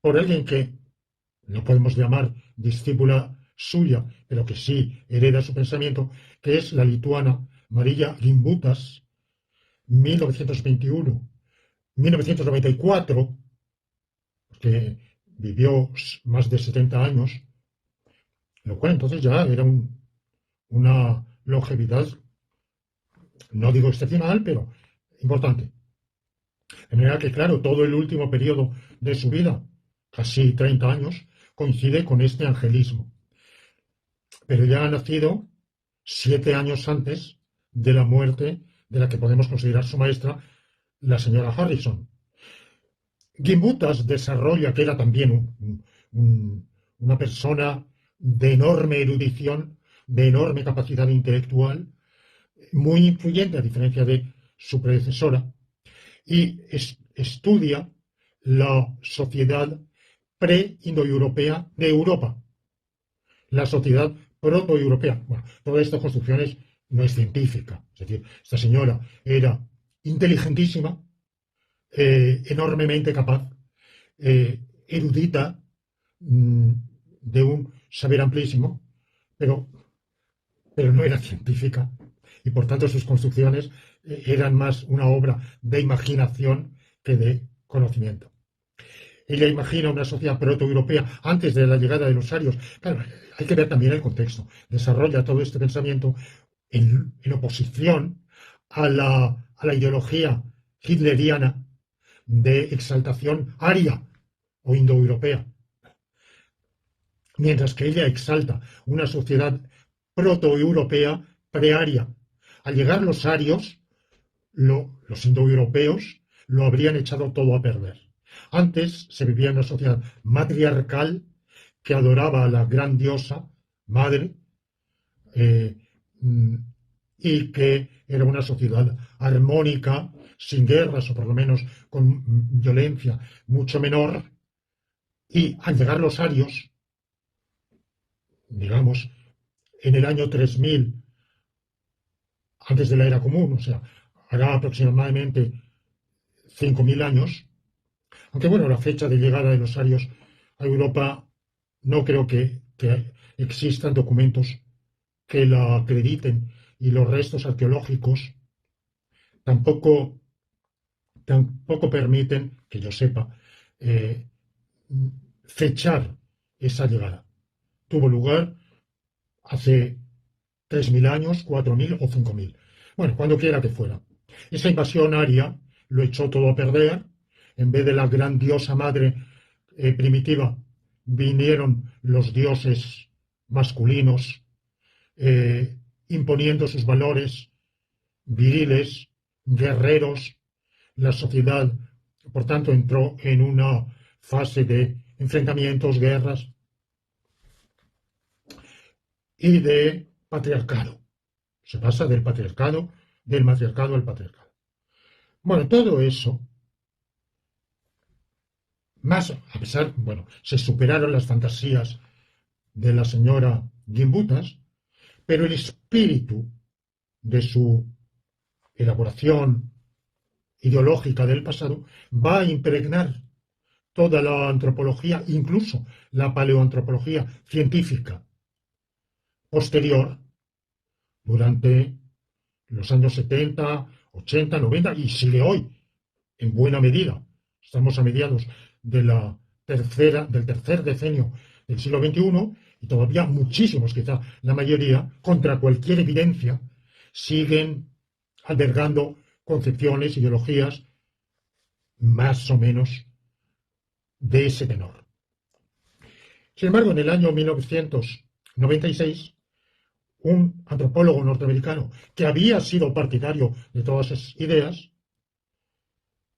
por alguien que no podemos llamar discípula suya, pero que sí hereda su pensamiento, que es la lituana Marija Gimbutas, 1921-1994, que vivió más de 70 años, lo cual entonces ya era una longevidad, no digo excepcional, pero importante. De manera que, claro, todo el último periodo de su vida, casi 30 años, coincide con este angelismo. Pero ya ha nacido 7 años antes de la muerte de la que podemos considerar su maestra, la señora Harrison. Gimbutas desarrolla, que era también una persona de enorme erudición, de enorme capacidad intelectual, muy influyente a diferencia de su predecesora, y estudia la sociedad pre-indoeuropea de Europa, la sociedad protoeuropea. Bueno, toda esta construcción no es científica, es decir, esta señora era inteligentísima, enormemente capaz, erudita, de un saber amplísimo, pero, pero no era científica y por tanto sus construcciones eran más una obra de imaginación que de conocimiento. Ella imagina una sociedad protoeuropea antes de la llegada de los arios. Claro, hay que ver también el contexto. Desarrolla todo este pensamiento en oposición a la ideología hitleriana de exaltación aria o indoeuropea. Mientras que ella exalta una sociedad protoeuropea prearia. Al llegar los arios, los indoeuropeos lo habrían echado todo a perder. Antes se vivía en una sociedad matriarcal que adoraba a la gran diosa, madre, y que era una sociedad armónica, sin guerras o por lo menos con violencia mucho menor. Y al llegar los arios, digamos, en el año 3000, antes de la era común, o sea, hará aproximadamente 5000 años, aunque bueno, la fecha de llegada de los arios a Europa no creo que existan documentos que la acrediten y los restos arqueológicos tampoco permiten, que yo sepa, fechar esa llegada. Tuvo lugar hace 3000 años, 4000 o 5000. Bueno, cuando quiera que fuera. Esa invasión aria lo echó todo a perder. En vez de la gran diosa madre primitiva, vinieron los dioses masculinos, imponiendo sus valores viriles, guerreros. La sociedad, por tanto, entró en una fase de enfrentamientos, guerras y de patriarcado. Se pasa del matriarcado al patriarcado. Bueno, todo eso, más a pesar, bueno, se superaron las fantasías de la señora Gimbutas, pero el espíritu de su elaboración ideológica del pasado va a impregnar toda la antropología, incluso la paleoantropología científica posterior, durante los años 70, 80, 90 y sigue hoy, en buena medida. Estamos a mediados del tercer decenio del siglo XXI y todavía muchísimos, quizá la mayoría, contra cualquier evidencia, siguen albergando concepciones, ideologías más o menos de ese tenor. Sin embargo, en el año 1996, un antropólogo norteamericano que había sido partidario de todas esas ideas,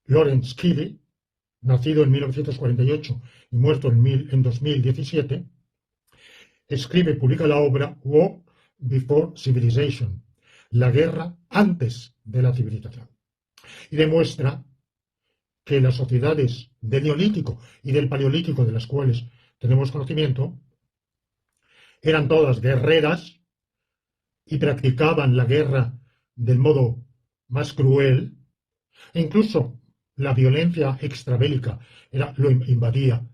Lawrence Keeley, nacido en 1948 y muerto en 2017, publica la obra War Before Civilization, la guerra antes de la civilización, y demuestra que las sociedades del Neolítico y del Paleolítico, de las cuales tenemos conocimiento, eran todas guerreras y practicaban la guerra del modo más cruel, e incluso la violencia extrabélica lo invadía.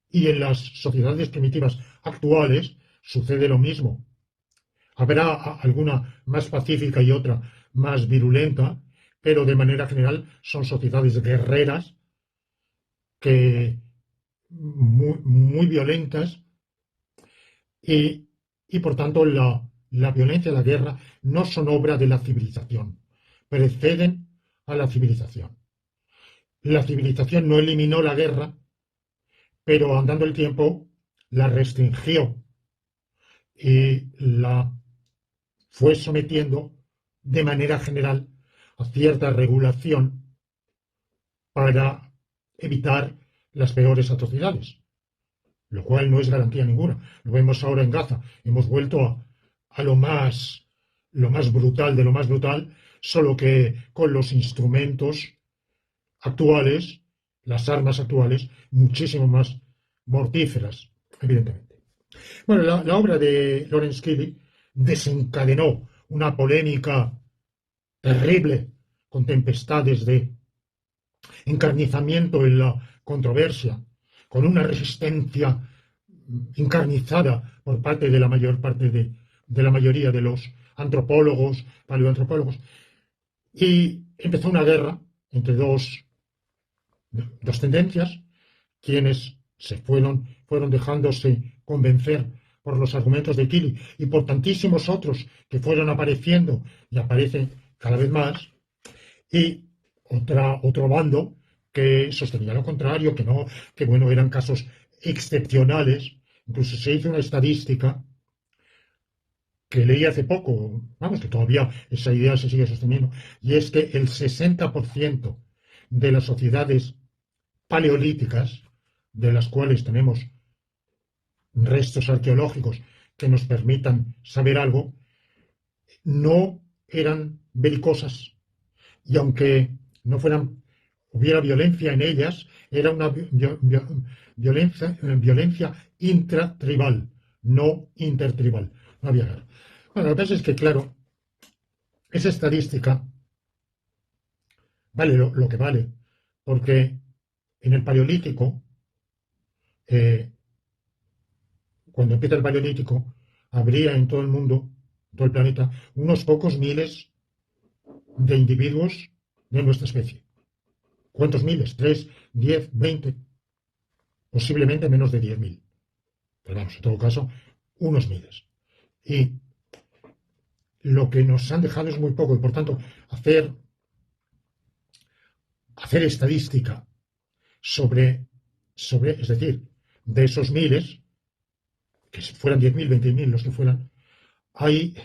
Y en las sociedades primitivas actuales sucede lo mismo. Habrá alguna más pacífica y otra más virulenta, pero de manera general son sociedades guerreras muy, muy violentas y por tanto la violencia y la guerra no son obra de la civilización, preceden a la civilización. la civilización no eliminó la guerra, pero andando el tiempo la restringió y la fue sometiendo de manera general a cierta regulación para evitar las peores atrocidades, lo cual no es garantía ninguna. Lo vemos ahora en Gaza. Hemos vuelto a lo más brutal de lo más brutal, solo que con los instrumentos actuales, las armas actuales, muchísimo más mortíferas, evidentemente. Bueno, la obra de Lawrence Kelly desencadenó una polémica terrible con tempestades de encarnizamiento en la controversia, con una resistencia encarnizada por parte de la mayor parte de la mayoría de los antropólogos, paleoantropólogos, y empezó una guerra entre dos tendencias, quienes fueron dejándose convencer por los argumentos de Kelly y por tantísimos otros que fueron apareciendo y aparecen cada vez más, y otro bando que sostenía lo contrario, que no, que bueno, eran casos excepcionales. Incluso se hizo una estadística que leí hace poco, vamos, que todavía esa idea se sigue sosteniendo, y es que el 60% de las sociedades paleolíticas, de las cuales tenemos restos arqueológicos que nos permitan saber algo, no eran belicosas. Y aunque no hubiera violencia en ellas, era una violencia intratribal, no intertribal. No había guerra. Bueno, lo que pasa es que, claro, esa estadística vale lo que vale, porque en el Paleolítico, eh, cuando empieza el Paleolítico, habría en todo el mundo, en todo el planeta, unos pocos miles de individuos de nuestra especie. ¿Cuántos miles? ¿3, 10, 20? Posiblemente menos de 10.000. Pero vamos, en todo caso, unos miles. Y lo que nos han dejado es muy poco, y por tanto, hacer estadística es decir, de esos miles, que si fueran 10.000, 20.000, los que fueran, hay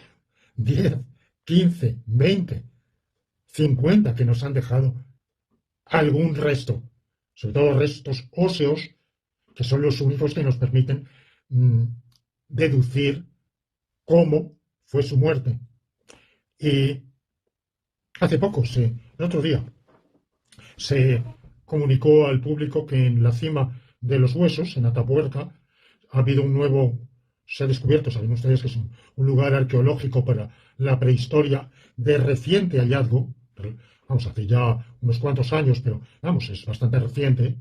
10, 15, 20, 50 que nos han dejado algún resto, sobre todo restos óseos, que son los únicos que nos permiten deducir cómo fue su muerte. Y hace poco, el otro día, se comunicó al público que en la cima de los huesos, en Atapuerca, ha habido se ha descubierto, saben ustedes que es un lugar arqueológico para la prehistoria de reciente hallazgo, vamos, hace ya unos cuantos años, pero vamos, es bastante reciente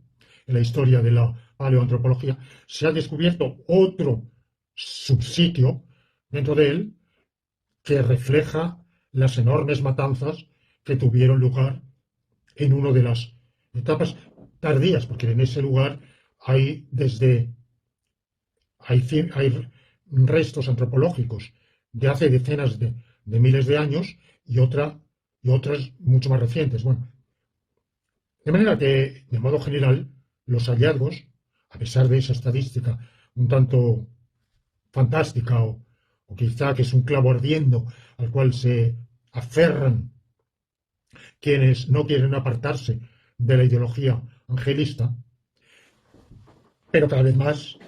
en la historia de la paleoantropología, se ha descubierto otro subsitio dentro de él que refleja las enormes matanzas que tuvieron lugar en una de las etapas tardías, porque en ese lugar hay hay restos antropológicos de hace decenas de miles de años y otras mucho más recientes. Bueno, de manera que, de modo general, los hallazgos, a pesar de esa estadística un tanto fantástica o quizá que es un clavo ardiendo al cual se aferran quienes no quieren apartarse de la ideología angelista, pero cada vez más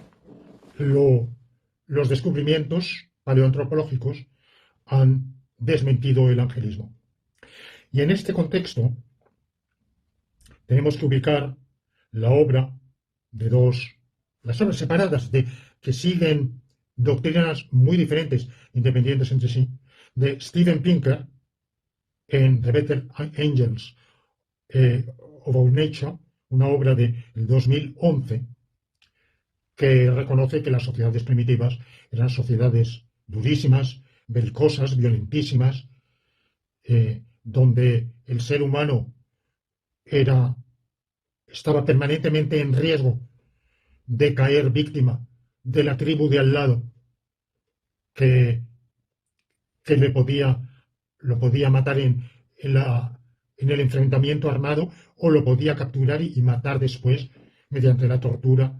los descubrimientos paleoantropológicos han desmentido el angelismo. Y en este contexto tenemos que ubicar la obra las obras separadas que siguen doctrinas muy diferentes, independientes entre sí, de Steven Pinker en The Better Angels of Our Nature, una obra del 2011, que reconoce que las sociedades primitivas eran sociedades durísimas, belicosas, violentísimas, donde el ser humano estaba permanentemente en riesgo de caer víctima de la tribu de al lado, que lo podía matar en en el enfrentamiento armado o lo podía capturar y matar después mediante la tortura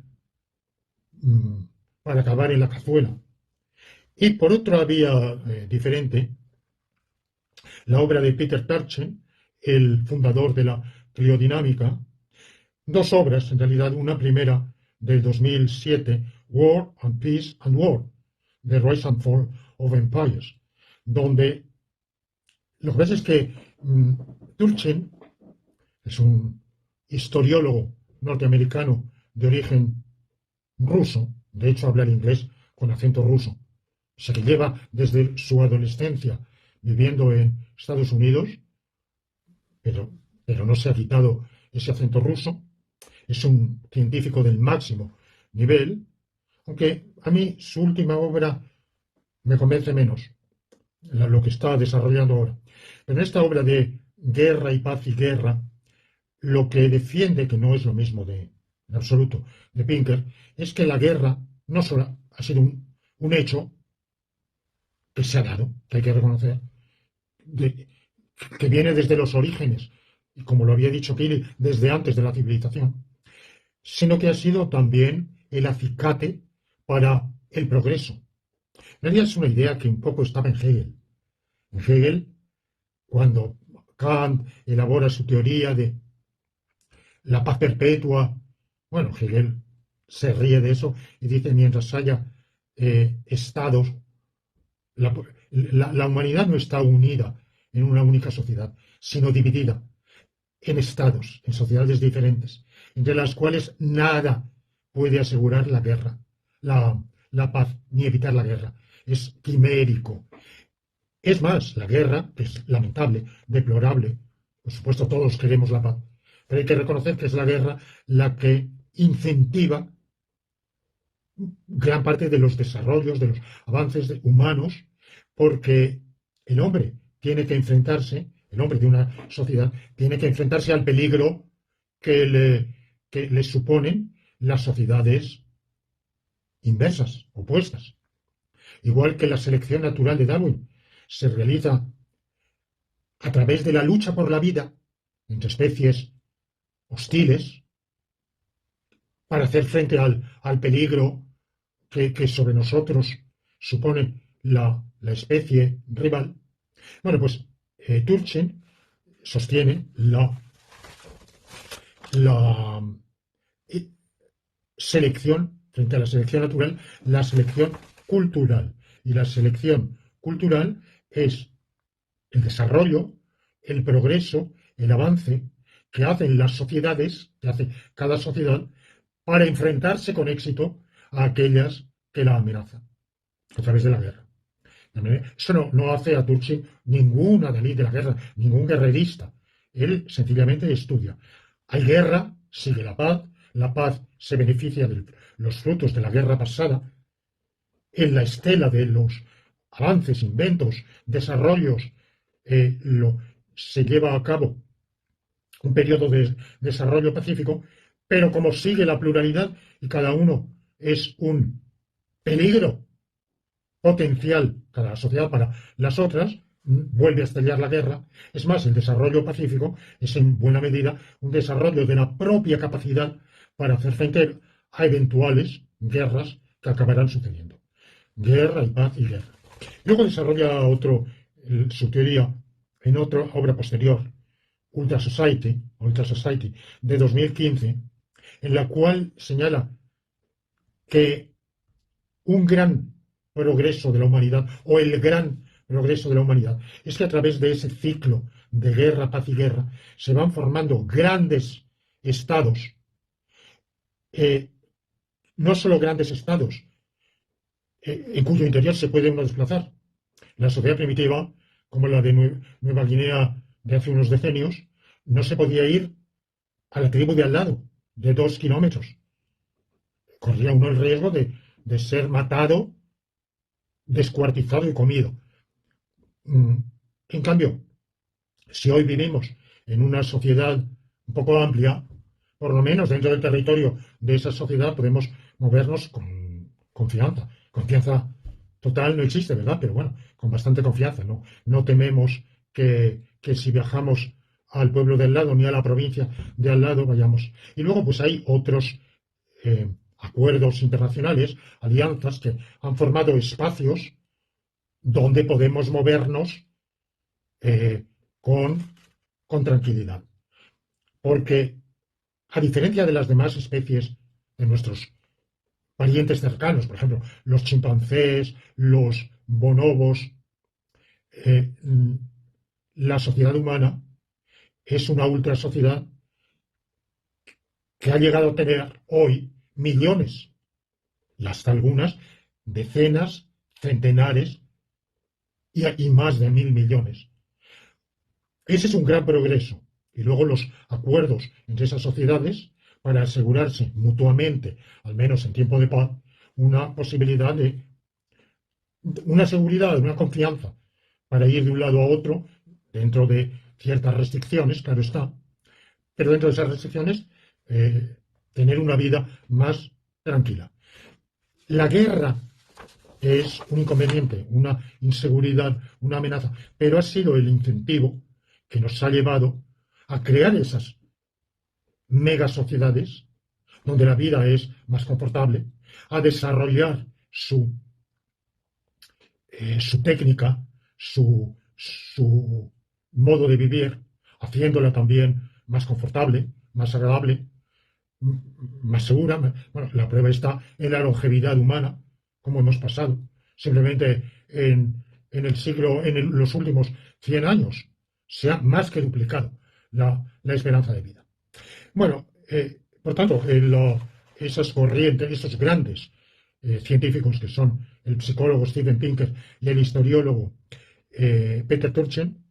mm, para acabar en la cazuela. Y por otra vía diferente, la obra de Peter Turchin, el fundador de la criodinámica, dos obras, en realidad, una primera del 2007, War and Peace and War, The Rise and Fall of Empires, donde lo que pasa es que Turchin es un historiólogo norteamericano de origen ruso, de hecho habla el inglés con acento ruso, o sea que lleva desde su adolescencia viviendo en Estados Unidos, pero no se ha quitado ese acento ruso. Es un científico del máximo nivel, aunque a mí su última obra me convence menos, lo que está desarrollando ahora. Pero en esta obra de Guerra y Paz y Guerra, lo que defiende, que no es lo mismo en absoluto, de Pinker, es que la guerra no solo ha sido un hecho que se ha dado, que hay que reconocer, de- que viene desde los orígenes, y como lo había dicho Kelly, desde antes de la civilización, sino que ha sido también el acicate para el progreso. En realidad es una idea que un poco estaba en Hegel. En Hegel, cuando Kant elabora su teoría de la paz perpetua, bueno, Hegel se ríe de eso y dice, mientras haya estados, la, la humanidad no está unida en una única sociedad, sino dividida en estados, en sociedades diferentes, entre las cuales nada puede asegurar la guerra, la paz, ni evitar la guerra. Es quimérico. Es más, la guerra, que es lamentable, deplorable, por supuesto todos queremos la paz, pero hay que reconocer que es la guerra la que incentiva gran parte de los desarrollos, de los avances humanos, porque el hombre tiene que enfrentarse, el hombre de una sociedad, tiene que enfrentarse al peligro que le suponen las sociedades inversas, opuestas. Igual que la selección natural de Darwin se realiza a través de la lucha por la vida entre especies hostiles para hacer frente al peligro que sobre nosotros supone la especie rival. Bueno, pues Turchin sostiene la selección, frente a la selección natural, la selección cultural. Y la selección cultural es el desarrollo, el progreso, el avance que hacen las sociedades, que hace cada sociedad, para enfrentarse con éxito a aquellas que la amenazan a través de la guerra. Eso no hace a Turchin ningún adalid de la guerra, ningún guerrerista. Él sencillamente estudia. Hay guerra, sigue la paz se beneficia de los frutos de la guerra pasada, en la estela de los avances, inventos, desarrollos, se lleva a cabo un periodo de desarrollo pacífico, pero como sigue la pluralidad y cada uno es un peligro potencial cada sociedad para las otras, vuelve a estallar la guerra. Es más, el desarrollo pacífico es en buena medida un desarrollo de la propia capacidad para hacer frente a eventuales guerras que acabarán sucediendo. Guerra y paz y guerra. Luego desarrolla su teoría en otra obra posterior, Ultra Society, de 2015, en la cual señala que un gran progreso de la humanidad, o el gran progreso de la humanidad, es que a través de ese ciclo de guerra, paz y guerra, se van formando grandes estados, no solo grandes estados, en cuyo interior se puede uno desplazar. La sociedad primitiva, como la de Nueva Guinea de hace unos decenios, no se podía ir a la tribu de al lado, de 2 kilómetros. Corría uno el riesgo de ser matado, descuartizado y comido. En cambio, si hoy vivimos en una sociedad un poco amplia, por lo menos dentro del territorio de esa sociedad podemos movernos con confianza. Confianza total no existe, ¿verdad? Pero bueno, con bastante confianza. No tememos que si viajamos al pueblo de al lado ni a la provincia de al lado, vayamos. Y luego pues hay otros acuerdos internacionales, alianzas que han formado espacios donde podemos movernos eh, con, con tranquilidad. Porque a diferencia de las demás especies de nuestros parientes cercanos, por ejemplo, los chimpancés, los bonobos, eh, la sociedad humana es una ultra sociedad que ha llegado a tener hoy millones y hasta algunas decenas, centenares y más de 1.000 millones. Ese es un gran progreso. Y luego los acuerdos entre esas sociedades para asegurarse mutuamente, al menos en tiempo de paz, una posibilidad de una seguridad, una confianza para ir de un lado a otro dentro de ciertas restricciones, claro está, pero dentro de esas restricciones tener una vida más tranquila. La guerra es un inconveniente, una inseguridad, una amenaza, pero ha sido el incentivo que nos ha llevado a crear esas mega sociedades donde la vida es más confortable, a desarrollar su técnica, su modo de vivir, haciéndola también más confortable, más agradable, más segura. Bueno, la prueba está en la longevidad humana, como hemos pasado. Simplemente en los últimos 100 años se ha más que duplicado la esperanza de vida. Bueno, por tanto, esas corrientes, esos grandes científicos que son el psicólogo Steven Pinker y el historiólogo Peter Turchin,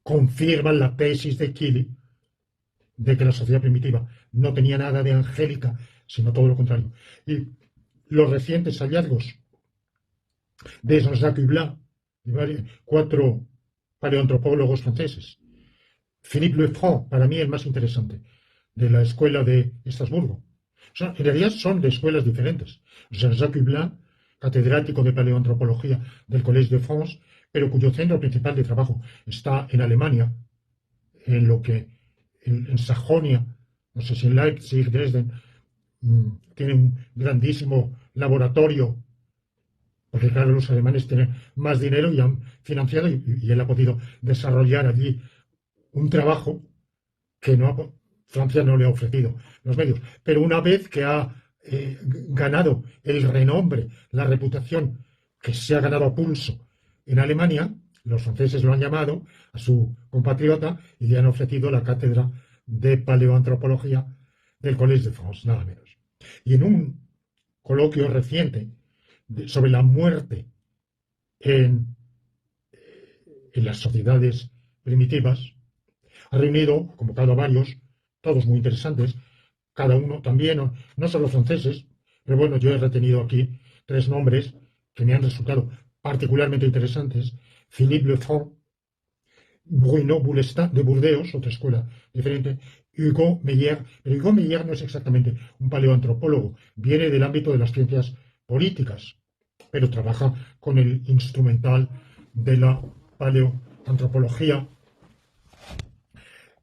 confirman la tesis de Keely de que la sociedad primitiva no tenía nada de angélica, sino todo lo contrario. Y los recientes hallazgos de Jean-Jacques Hublin, de 4 paleoantropólogos franceses, Philippe Lefranc, para mí el más interesante, de la escuela de Estrasburgo. En realidad son de escuelas diferentes. Jean-Jacques Hublin, catedrático de paleoantropología del Collège de France, pero cuyo centro principal de trabajo está en Alemania, en Sajonia, no sé si en Leipzig, Dresden, tiene un grandísimo laboratorio, porque claro, los alemanes tienen más dinero y han financiado y él ha podido desarrollar allí un trabajo que Francia no le ha ofrecido los medios. Pero una vez que ha ganado el renombre, la reputación que se ha ganado a pulso en Alemania, los franceses lo han llamado a su compatriota y le han ofrecido la cátedra de paleoantropología del Collège de France, nada menos. Y en un coloquio reciente sobre la muerte en las sociedades primitivas, ha reunido, convocado a varios, todos muy interesantes, cada uno también, no solo franceses, pero bueno, yo he retenido aquí 3 nombres que me han resultado particularmente interesantes: Philippe Lefranc, Bruno Boulestin de Burdeos, otra escuela diferente, Hugo Meyer. Pero Hugo Meyer no es exactamente un paleoantropólogo, viene del ámbito de las ciencias políticas, pero trabaja con el instrumental de la paleoantropología.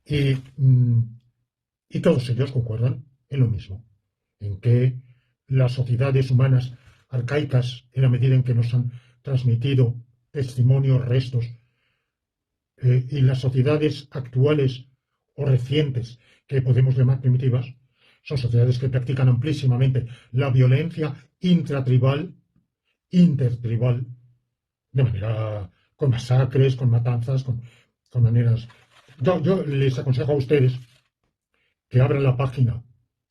Y todos ellos concuerdan en lo mismo, en que las sociedades humanas arcaicas, en la medida en que nos han transmitido testimonios, restos, y las sociedades actuales o recientes que podemos llamar primitivas, son sociedades que practican amplísimamente la violencia intratribal, intertribal, de manera con masacres, con matanzas, con maneras. Yo les aconsejo a ustedes que abran la página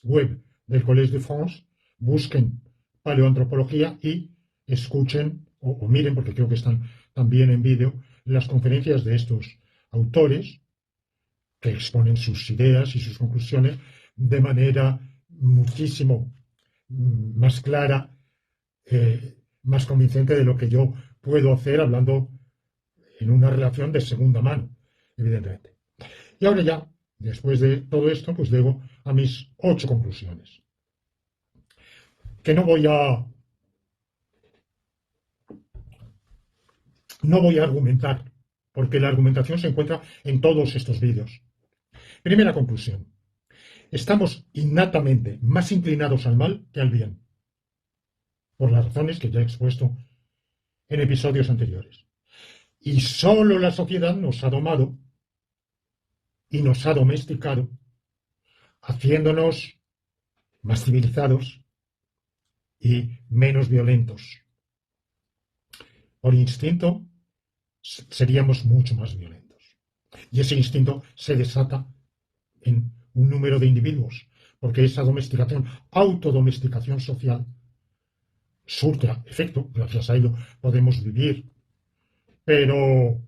web del Collège de France, busquen paleoantropología y escuchen o miren, porque creo que están también en vídeo, las conferencias de estos autores que exponen sus ideas y sus conclusiones de manera muchísimo más clara, más convincente de lo que yo puedo hacer hablando en una relación de segunda mano, evidentemente. Y ahora ya, después de todo esto, pues llego a mis 8 conclusiones, que no voy a argumentar porque la argumentación se encuentra en todos estos vídeos. Primera conclusión. Estamos innatamente más inclinados al mal que al bien, por las razones que ya he expuesto en episodios anteriores. Y solo la sociedad nos ha domado y nos ha domesticado, haciéndonos más civilizados y menos violentos. Por instinto seríamos mucho más violentos. Y ese instinto se desata en un número de individuos, porque esa domesticación, autodomesticación social, surte efecto, gracias a ello podemos vivir, pero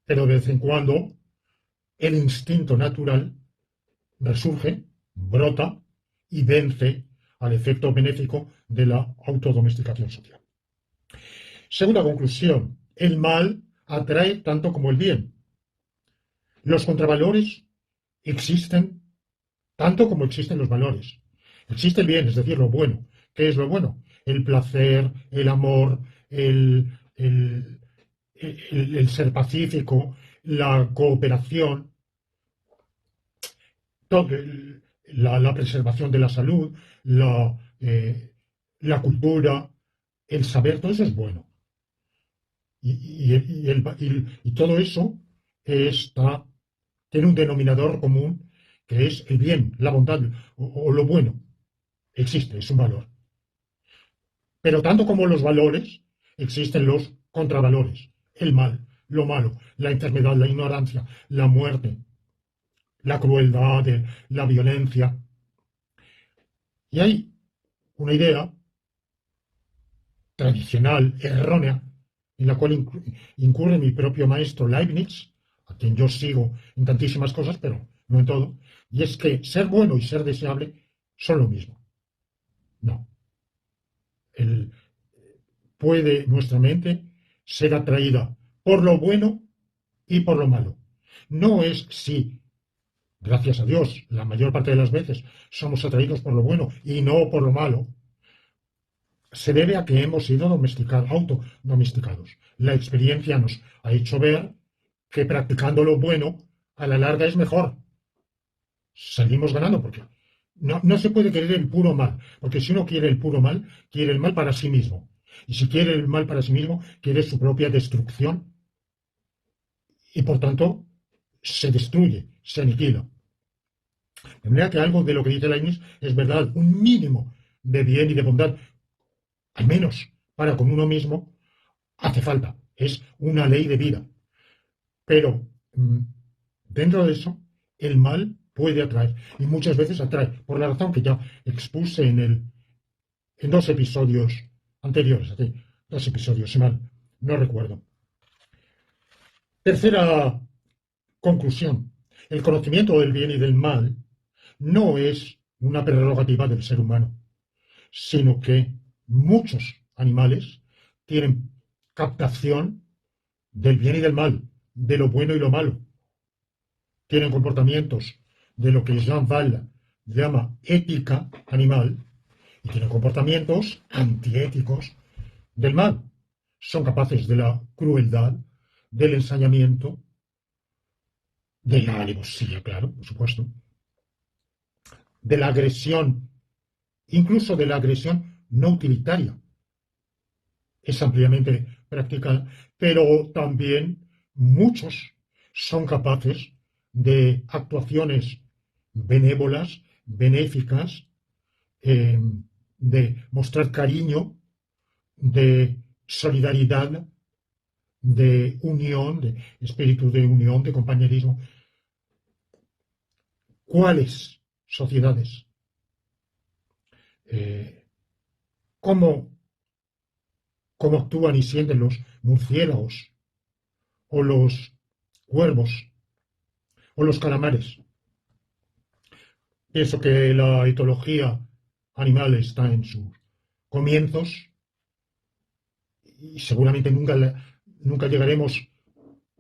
de vez en cuando el instinto natural resurge, brota y vence al efecto benéfico de la autodomesticación social. Segunda conclusión, el mal atrae tanto como el bien. Los contravalores existen tanto como existen los valores. Existe el bien, es decir, lo bueno. ¿Qué es lo bueno? El placer, el amor, el ser pacífico, la cooperación, todo, la preservación de la salud, la cultura, el saber, todo eso es bueno. Y todo eso tiene un denominador común que es el bien, la bondad o lo bueno. Existe, es un valor. Pero tanto como los valores, existen los contravalores, el mal, lo malo, la enfermedad, la ignorancia, la muerte, la crueldad, la violencia. Y hay una idea tradicional, errónea, en la cual incurre mi propio maestro Leibniz, a quien yo sigo en tantísimas cosas, pero no en todo, y es que ser bueno y ser deseable son lo mismo. No. Puede nuestra mente ser atraída por lo bueno y por lo malo. No es si, gracias a Dios, la mayor parte de las veces somos atraídos por lo bueno y no por lo malo, se debe a que hemos sido autodomesticados. La experiencia nos ha hecho ver que practicando lo bueno a la larga es mejor. Salimos ganando porque no se puede querer el puro mal, porque si uno quiere el puro mal, quiere el mal para sí mismo. Y si quiere el mal para sí mismo, quiere su propia destrucción y por tanto se destruye, se aniquila. De manera que algo de lo que dice Leibniz es verdad, un mínimo de bien y de bondad, al menos para con uno mismo, hace falta. Es una ley de vida. Pero dentro de eso, el mal puede atraer, y muchas veces atrae, por la razón que ya expuse en dos episodios anteriores, aquí, dos episodios, si mal no recuerdo. Tercera conclusión. El conocimiento del bien y del mal no es una prerrogativa del ser humano, sino que muchos animales tienen captación del bien y del mal, de lo bueno y lo malo. Tienen comportamientos de lo que Jean Val llama ética animal y tienen comportamientos antiéticos del mal. Son capaces de la crueldad, del ensañamiento, de la alevosía, claro, por supuesto, de la agresión, incluso de la agresión no utilitaria. Es ampliamente practicada, pero también muchos son capaces de actuaciones benévolas, benéficas, de mostrar cariño, de solidaridad, de unión, de espíritu de unión, de compañerismo. ¿Cuáles sociedades? ¿Cómo actúan y sienten los murciélagos o los cuervos o los calamares? Pienso que la etología animal está en sus comienzos y seguramente nunca llegaremos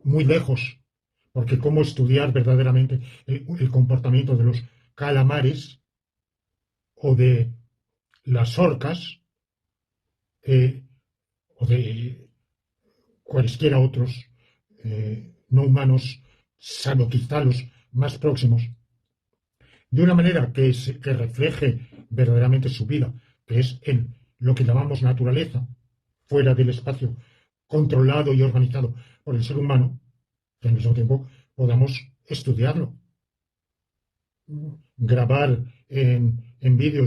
muy lejos, porque cómo estudiar verdaderamente el comportamiento de los calamares o de las orcas o de cualesquiera otros no humanos, salvo quizá los más próximos, de una manera que refleje verdaderamente su vida, que es en lo que llamamos naturaleza, fuera del espacio controlado y organizado por el ser humano, que al mismo tiempo podamos estudiarlo, grabar en vídeo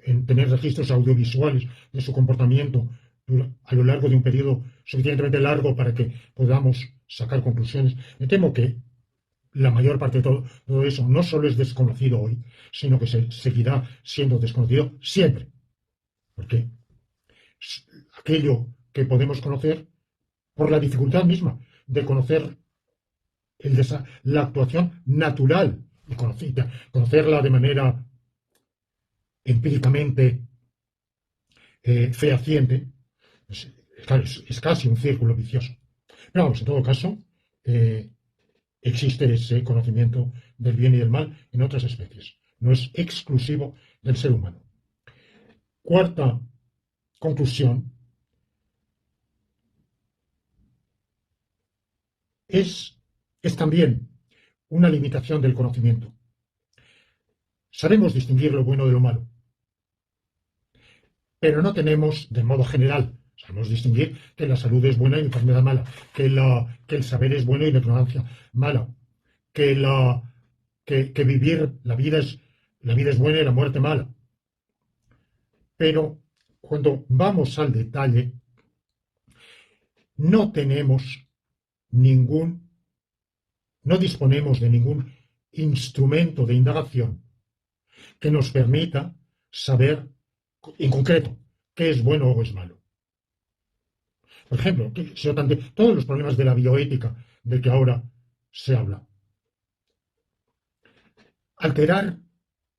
en tener registros audiovisuales de su comportamiento a lo largo de un periodo suficientemente largo para que podamos sacar conclusiones. Me temo que la mayor parte de todo eso no solo es desconocido hoy, sino que seguirá siendo desconocido siempre. Porque aquello que podemos conocer, por la dificultad misma de conocer la actuación natural y conocerla de manera empíricamente fehaciente, claro, es casi un círculo vicioso. Pero vamos, en todo caso, existe ese conocimiento del bien y del mal en otras especies. No es exclusivo del ser humano. Cuarta conclusión es también una limitación del conocimiento. Sabemos distinguir lo bueno de lo malo, pero no tenemos, de modo general, sabemos distinguir que la salud es buena y la enfermedad mala, que el saber es bueno y la ignorancia mala, que vivir la vida es buena y la muerte mala. Pero cuando vamos al detalle, no disponemos de ningún instrumento de indagación que nos permita saber en concreto qué es bueno o es malo. Por ejemplo, todos los problemas de la bioética de que ahora se habla. Alterar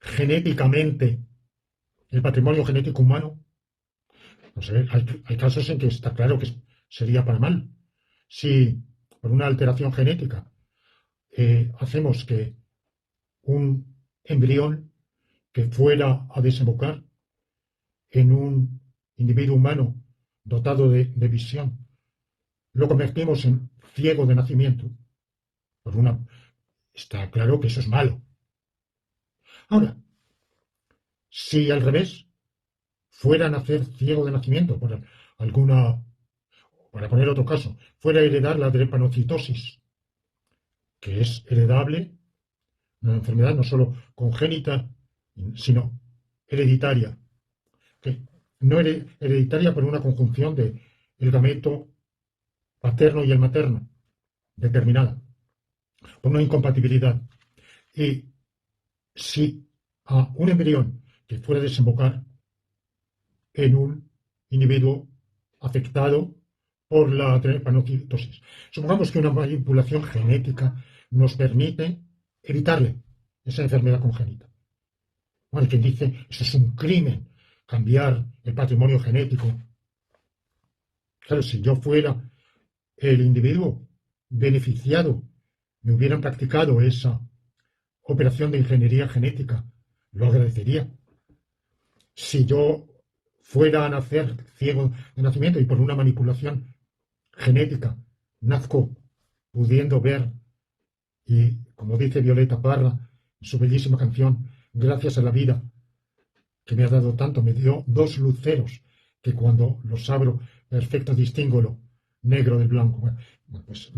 genéticamente el patrimonio genético humano, no sé, hay casos en que está claro que sería para mal. Si por una alteración genética hacemos que un embrión que fuera a desembocar en un individuo humano dotado de visión, lo convertimos en ciego de nacimiento, está claro que eso es malo. Ahora, si al revés fuera a nacer ciego de nacimiento, para poner otro caso, fuera a heredar la drepanocitosis, que es heredable, una enfermedad no solo congénita, sino hereditaria, que no hereditaria por una conjunción de el gameto paterno y el materno, determinada, por una incompatibilidad. Y si a un embrión que fuera a desembocar en un individuo afectado por la drepanocitosis, supongamos que una manipulación genética nos permite evitarle esa enfermedad congénita. Bueno, hay quien dice, eso es un crimen, cambiar el patrimonio genético. Claro, si yo fuera el individuo beneficiado, me hubieran practicado esa operación de ingeniería genética, lo agradecería. Si yo fuera a nacer ciego de nacimiento y por una manipulación genética nazco pudiendo ver, y como dice Violeta Parra en su bellísima canción, gracias a la vida que me ha dado tanto, me dio 2 luceros que cuando los abro perfecto distingo lo negro del blanco. Bueno, pues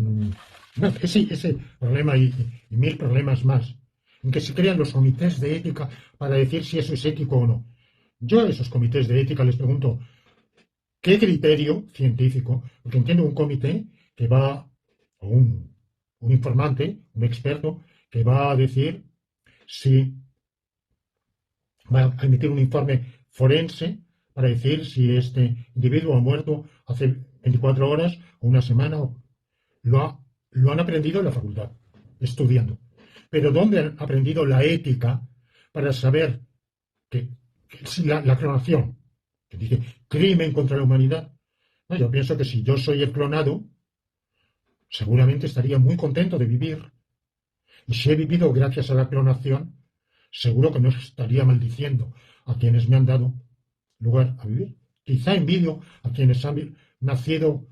ese problema y 1000 problemas más, en que se crean los comités de ética para decir si eso es ético o no. Yo a esos comités de ética les pregunto, ¿qué criterio científico? Porque entiendo un comité que va, o un informante, un experto, que va a decir si va a emitir un informe forense para decir si este individuo ha muerto hace 24 horas o una semana. Lo han aprendido en la facultad, estudiando. Pero ¿dónde han aprendido la ética para saber que la clonación, que dice crimen contra la humanidad? No, yo pienso que si yo soy el clonado, seguramente estaría muy contento de vivir. Y si he vivido gracias a la clonación, seguro que no estaría maldiciendo a quienes me han dado lugar a vivir. Quizá envidio a quienes han nacido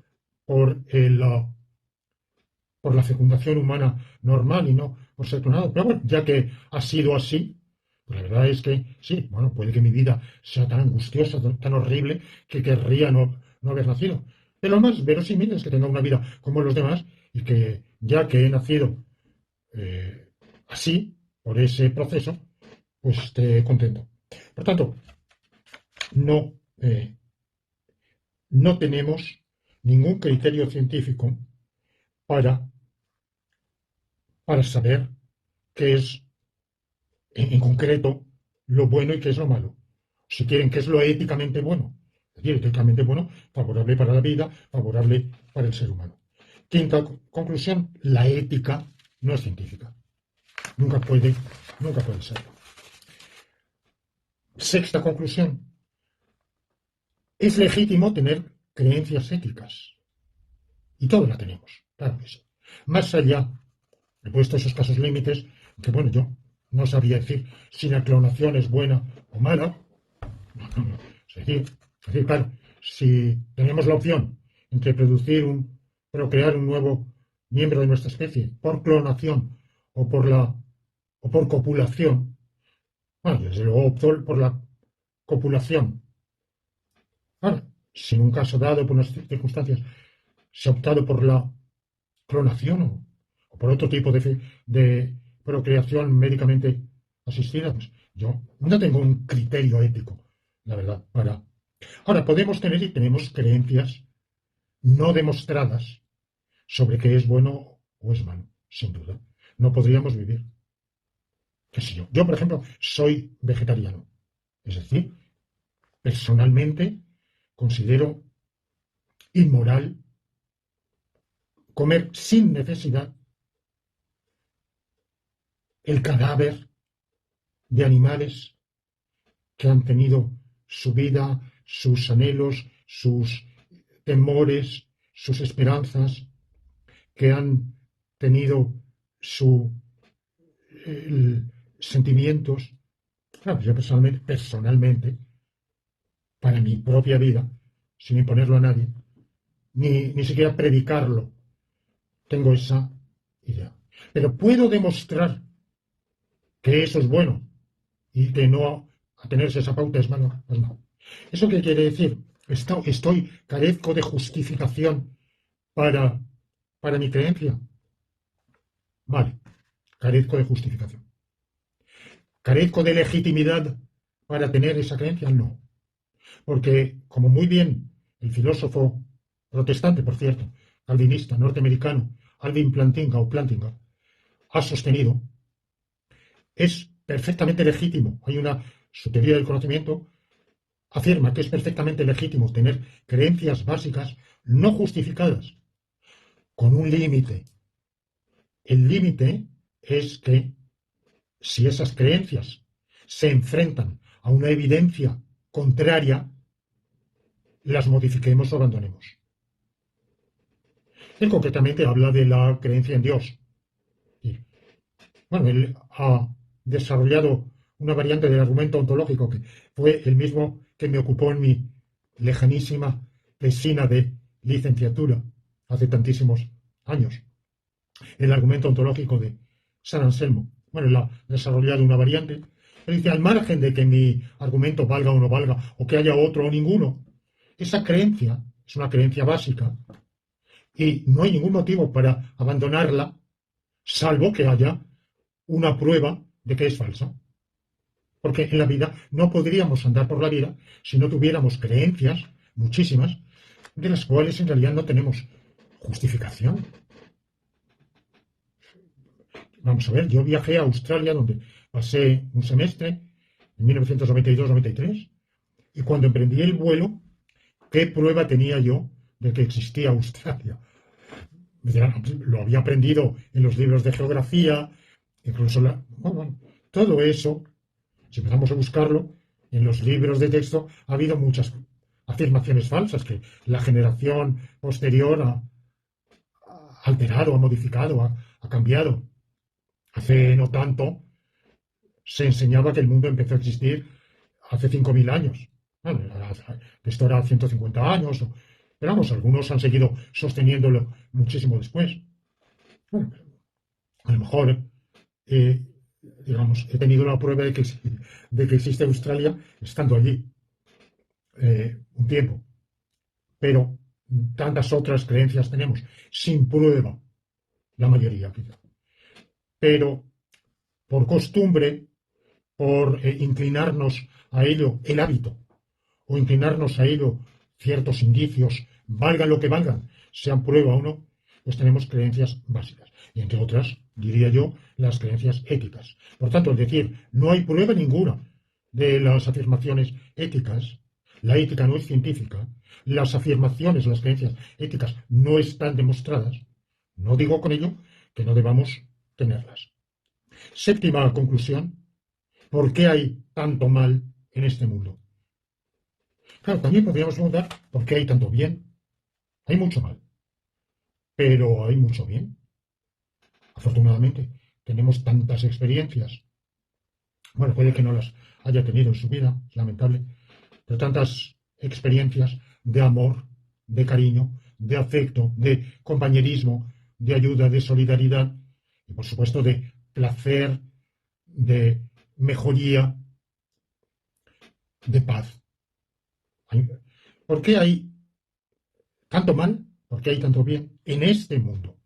por la fecundación humana normal y no por ser clonado. Pero bueno, ya que ha sido así, pues la verdad es que sí, bueno, puede que mi vida sea tan angustiosa, tan horrible, que querría no haber nacido. Pero lo más verosímil es que tenga una vida como los demás y que ya que he nacido así, por ese proceso, pues esté contento. Por tanto, no, no tenemos ningún criterio científico para, para saber qué es en concreto lo bueno y qué es lo malo. Si quieren, qué es lo éticamente bueno. Es decir, éticamente bueno, favorable para la vida, favorable para el ser humano. Quinta conclusión, la ética no es científica. Nunca puede serlo. Sexta conclusión, es legítimo tener creencias éticas. Y todos la tenemos, claro que sí. Más allá, he puesto esos casos límites, que bueno, yo no sabría decir si la clonación es buena o mala. No. Es decir, claro, si tenemos la opción entre procrear un nuevo miembro de nuestra especie por clonación o por copulación, bueno, desde luego opto por la copulación. Ahora, si en un caso dado, por unas circunstancias, se ha optado por la clonación o por otro tipo de procreación médicamente asistida, pues yo no tengo un criterio ético, la verdad, para... Ahora, podemos tener y tenemos creencias no demostradas sobre qué es bueno o es malo, sin duda. No podríamos vivir. ¿Qué sé yo? Yo, por ejemplo, soy vegetariano. Es decir, personalmente considero inmoral comer sin necesidad el cadáver de animales que han tenido su vida, sus anhelos, sus temores, sus esperanzas, que han tenido sus sentimientos. Claro, yo personalmente, para mi propia vida, sin imponerlo a nadie, ni siquiera predicarlo, tengo esa idea. Pero puedo demostrar que eso es bueno y que no atenerse a esa pauta es malo, pues no. ¿Eso qué quiere decir? Carezco de justificación para, para mi creencia. Vale, carezco de justificación. ¿Carezco de legitimidad para tener esa creencia? No. Porque, como muy bien el filósofo protestante, por cierto, calvinista norteamericano, Alvin Plantinga, ha sostenido, es perfectamente legítimo. Su teoría del conocimiento afirma que es perfectamente legítimo tener creencias básicas no justificadas, con un límite. El límite es que si esas creencias se enfrentan a una evidencia contraria, las modifiquemos o abandonemos. Él concretamente habla de la creencia en Dios. Bueno, él ha desarrollado una variante del argumento ontológico que fue el mismo que me ocupó en mi lejanísima tesina de licenciatura hace tantísimos años. El argumento ontológico de San Anselmo. Bueno, él ha desarrollado una variante. Él dice, al margen de que mi argumento valga o no valga, o que haya otro o ninguno, esa creencia es una creencia básica y no hay ningún motivo para abandonarla, salvo que haya una prueba de que es falsa. Porque en la vida no podríamos andar por la vida si no tuviéramos creencias, muchísimas, de las cuales en realidad no tenemos justificación. Vamos a ver, yo viajé a Australia, donde pasé un semestre, en 1992-93, y cuando emprendí el vuelo, ¿qué prueba tenía yo de que existía Australia? Lo había aprendido en los libros de geografía, incluso todo eso, si empezamos a buscarlo, en los libros de texto ha habido muchas afirmaciones falsas que la generación posterior ha alterado, ha modificado, ha cambiado. Hace no tanto se enseñaba que el mundo empezó a existir hace 5.000 años. Bueno, esto era 150 años, Pero vamos, algunos han seguido sosteniéndolo muchísimo después. Bueno, a lo mejor, eh, digamos, he tenido la prueba de que existe Australia estando allí un tiempo, pero tantas otras creencias tenemos, sin prueba, la mayoría quizá. Pero por costumbre, por inclinarnos a ello el hábito, o inclinarnos a ello ciertos indicios, valgan lo que valgan, sean prueba o no, pues tenemos creencias básicas. Y entre otras, diría yo, las creencias éticas. Por tanto, es decir, no hay prueba ninguna de las afirmaciones éticas. La ética no es científica. Las afirmaciones, las creencias éticas no están demostradas. No digo con ello que no debamos tenerlas. Séptima conclusión. ¿Por qué hay tanto mal en este mundo? Claro, también podríamos preguntar por qué hay tanto bien. Hay mucho mal, pero hay mucho bien. Afortunadamente, tenemos tantas experiencias. Bueno, puede que no las haya tenido en su vida, es lamentable, pero tantas experiencias de amor, de cariño, de afecto, de compañerismo, de ayuda, de solidaridad y, por supuesto, de placer, de mejoría, de paz. ¿Por qué hay tanto mal? ¿Por qué hay tanto bien en este mundo?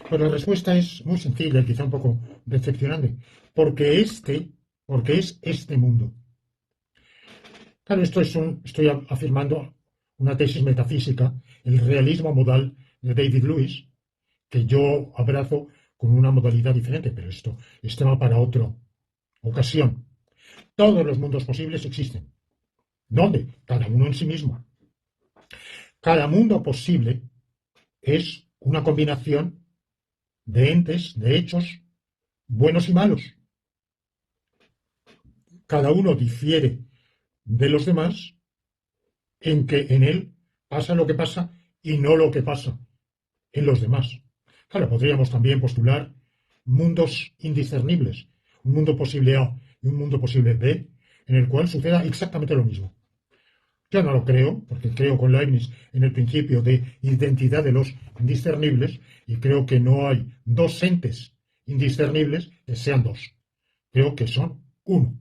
Pues la respuesta es muy sencilla y quizá un poco decepcionante. Porque porque es este mundo. Claro, estoy afirmando una tesis metafísica, el realismo modal de David Lewis, que yo abrazo con una modalidad diferente, pero esto es tema para otra ocasión. Todos los mundos posibles existen. ¿Dónde? Cada uno en sí mismo. Cada mundo posible es una combinación de entes, de hechos, buenos y malos. Cada uno difiere de los demás en que en él pasa lo que pasa y no lo que pasa en los demás. Claro, podríamos también postular mundos indiscernibles, un mundo posible A y un mundo posible B, en el cual suceda exactamente lo mismo. Yo no lo creo, porque creo con Leibniz en el principio de identidad de los indiscernibles, y creo que no hay dos entes indiscernibles que sean dos. Creo que son uno.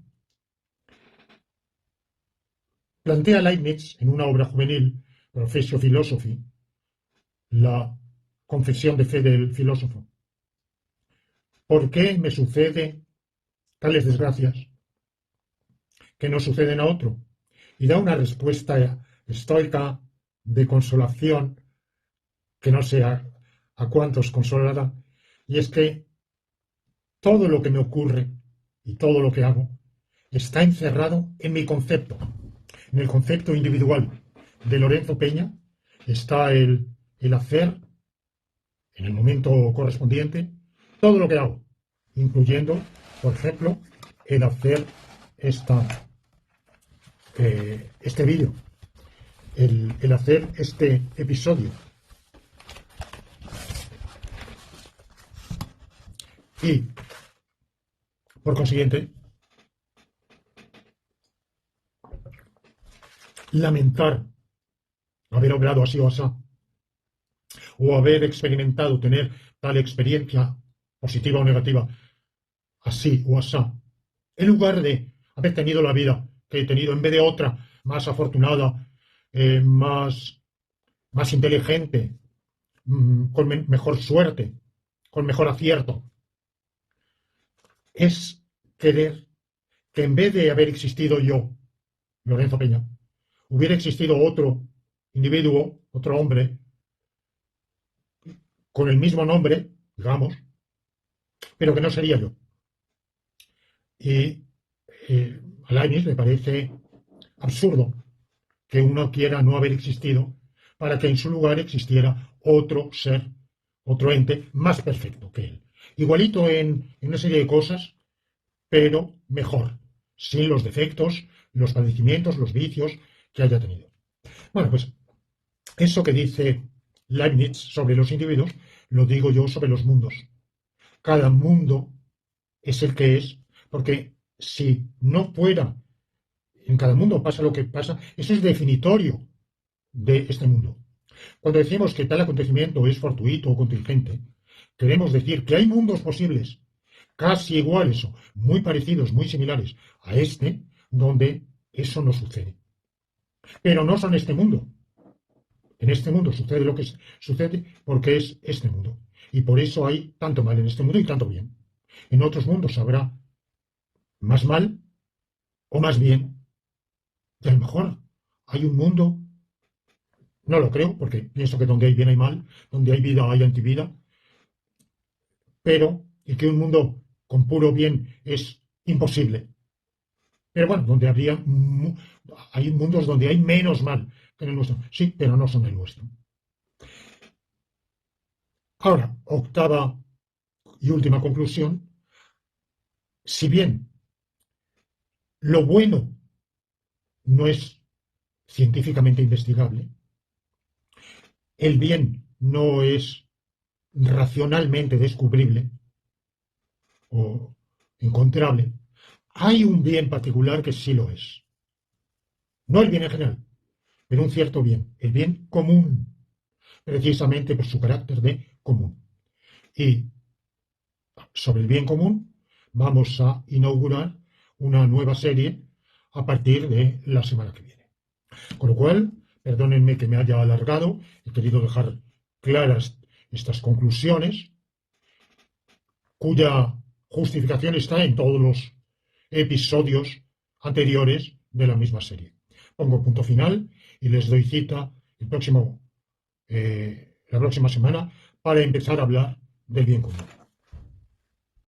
Plantea Leibniz en una obra juvenil, Professio Philosophy, la confesión de fe del filósofo. ¿Por qué me sucede tales desgracias que no suceden a otro? Y da una respuesta estoica de consolación que no sé a cuántos consolará, y es que todo lo que me ocurre y todo lo que hago está encerrado en mi concepto, en el concepto individual de Lorenzo Peña. Está el hacer en el momento correspondiente todo lo que hago, incluyendo, por ejemplo, el hacer este vídeo, el hacer este episodio. Y, por consiguiente, lamentar haber obrado así o así, o haber experimentado, tener tal experiencia, positiva o negativa, así o así, en lugar de haber tenido la vida que he tenido, en vez de otra más afortunada, más inteligente, con mejor suerte, con mejor acierto. Es querer que en vez de haber existido yo, Lorenzo Peña, hubiera existido otro individuo, otro hombre, con el mismo nombre, digamos, pero que no sería yo. Y a Leibniz le parece absurdo que uno quiera no haber existido para que en su lugar existiera otro ser, otro ente más perfecto que él. Igualito en una serie de cosas, pero mejor, sin los defectos, los padecimientos, los vicios que haya tenido. Bueno, pues eso que dice Leibniz sobre los individuos, lo digo yo sobre los mundos. Cada mundo es el que es, porque si no fuera, en cada mundo pasa lo que pasa, eso es definitorio de este mundo. Cuando decimos que tal acontecimiento es fortuito o contingente, queremos decir que hay mundos posibles, casi iguales o muy parecidos, muy similares a este, donde eso no sucede. Pero no son este mundo. En este mundo sucede lo que sucede porque es este mundo. Y por eso hay tanto mal en este mundo y tanto bien. En otros mundos habrá más mal o más bien. Y a lo mejor hay un mundo, no lo creo, porque pienso que donde hay bien hay mal, donde hay vida hay antivida, pero y que un mundo con puro bien es imposible. Pero bueno, donde hay mundos donde hay menos mal que en el nuestro. Sí, pero no son el nuestro. Ahora, octava y última conclusión. Si bien lo bueno no es científicamente investigable, el bien no es racionalmente descubrible o encontrable, hay un bien particular que sí lo es. No el bien en general, pero un cierto bien, el bien común, precisamente por su carácter de común. Y sobre el bien común vamos a inaugurar una nueva serie a partir de la semana que viene. Con lo cual, perdónenme que me haya alargado, he querido dejar claras estas conclusiones, cuya justificación está en todos los episodios anteriores de la misma serie. Pongo punto final y les doy cita la próxima semana para empezar a hablar del bien común.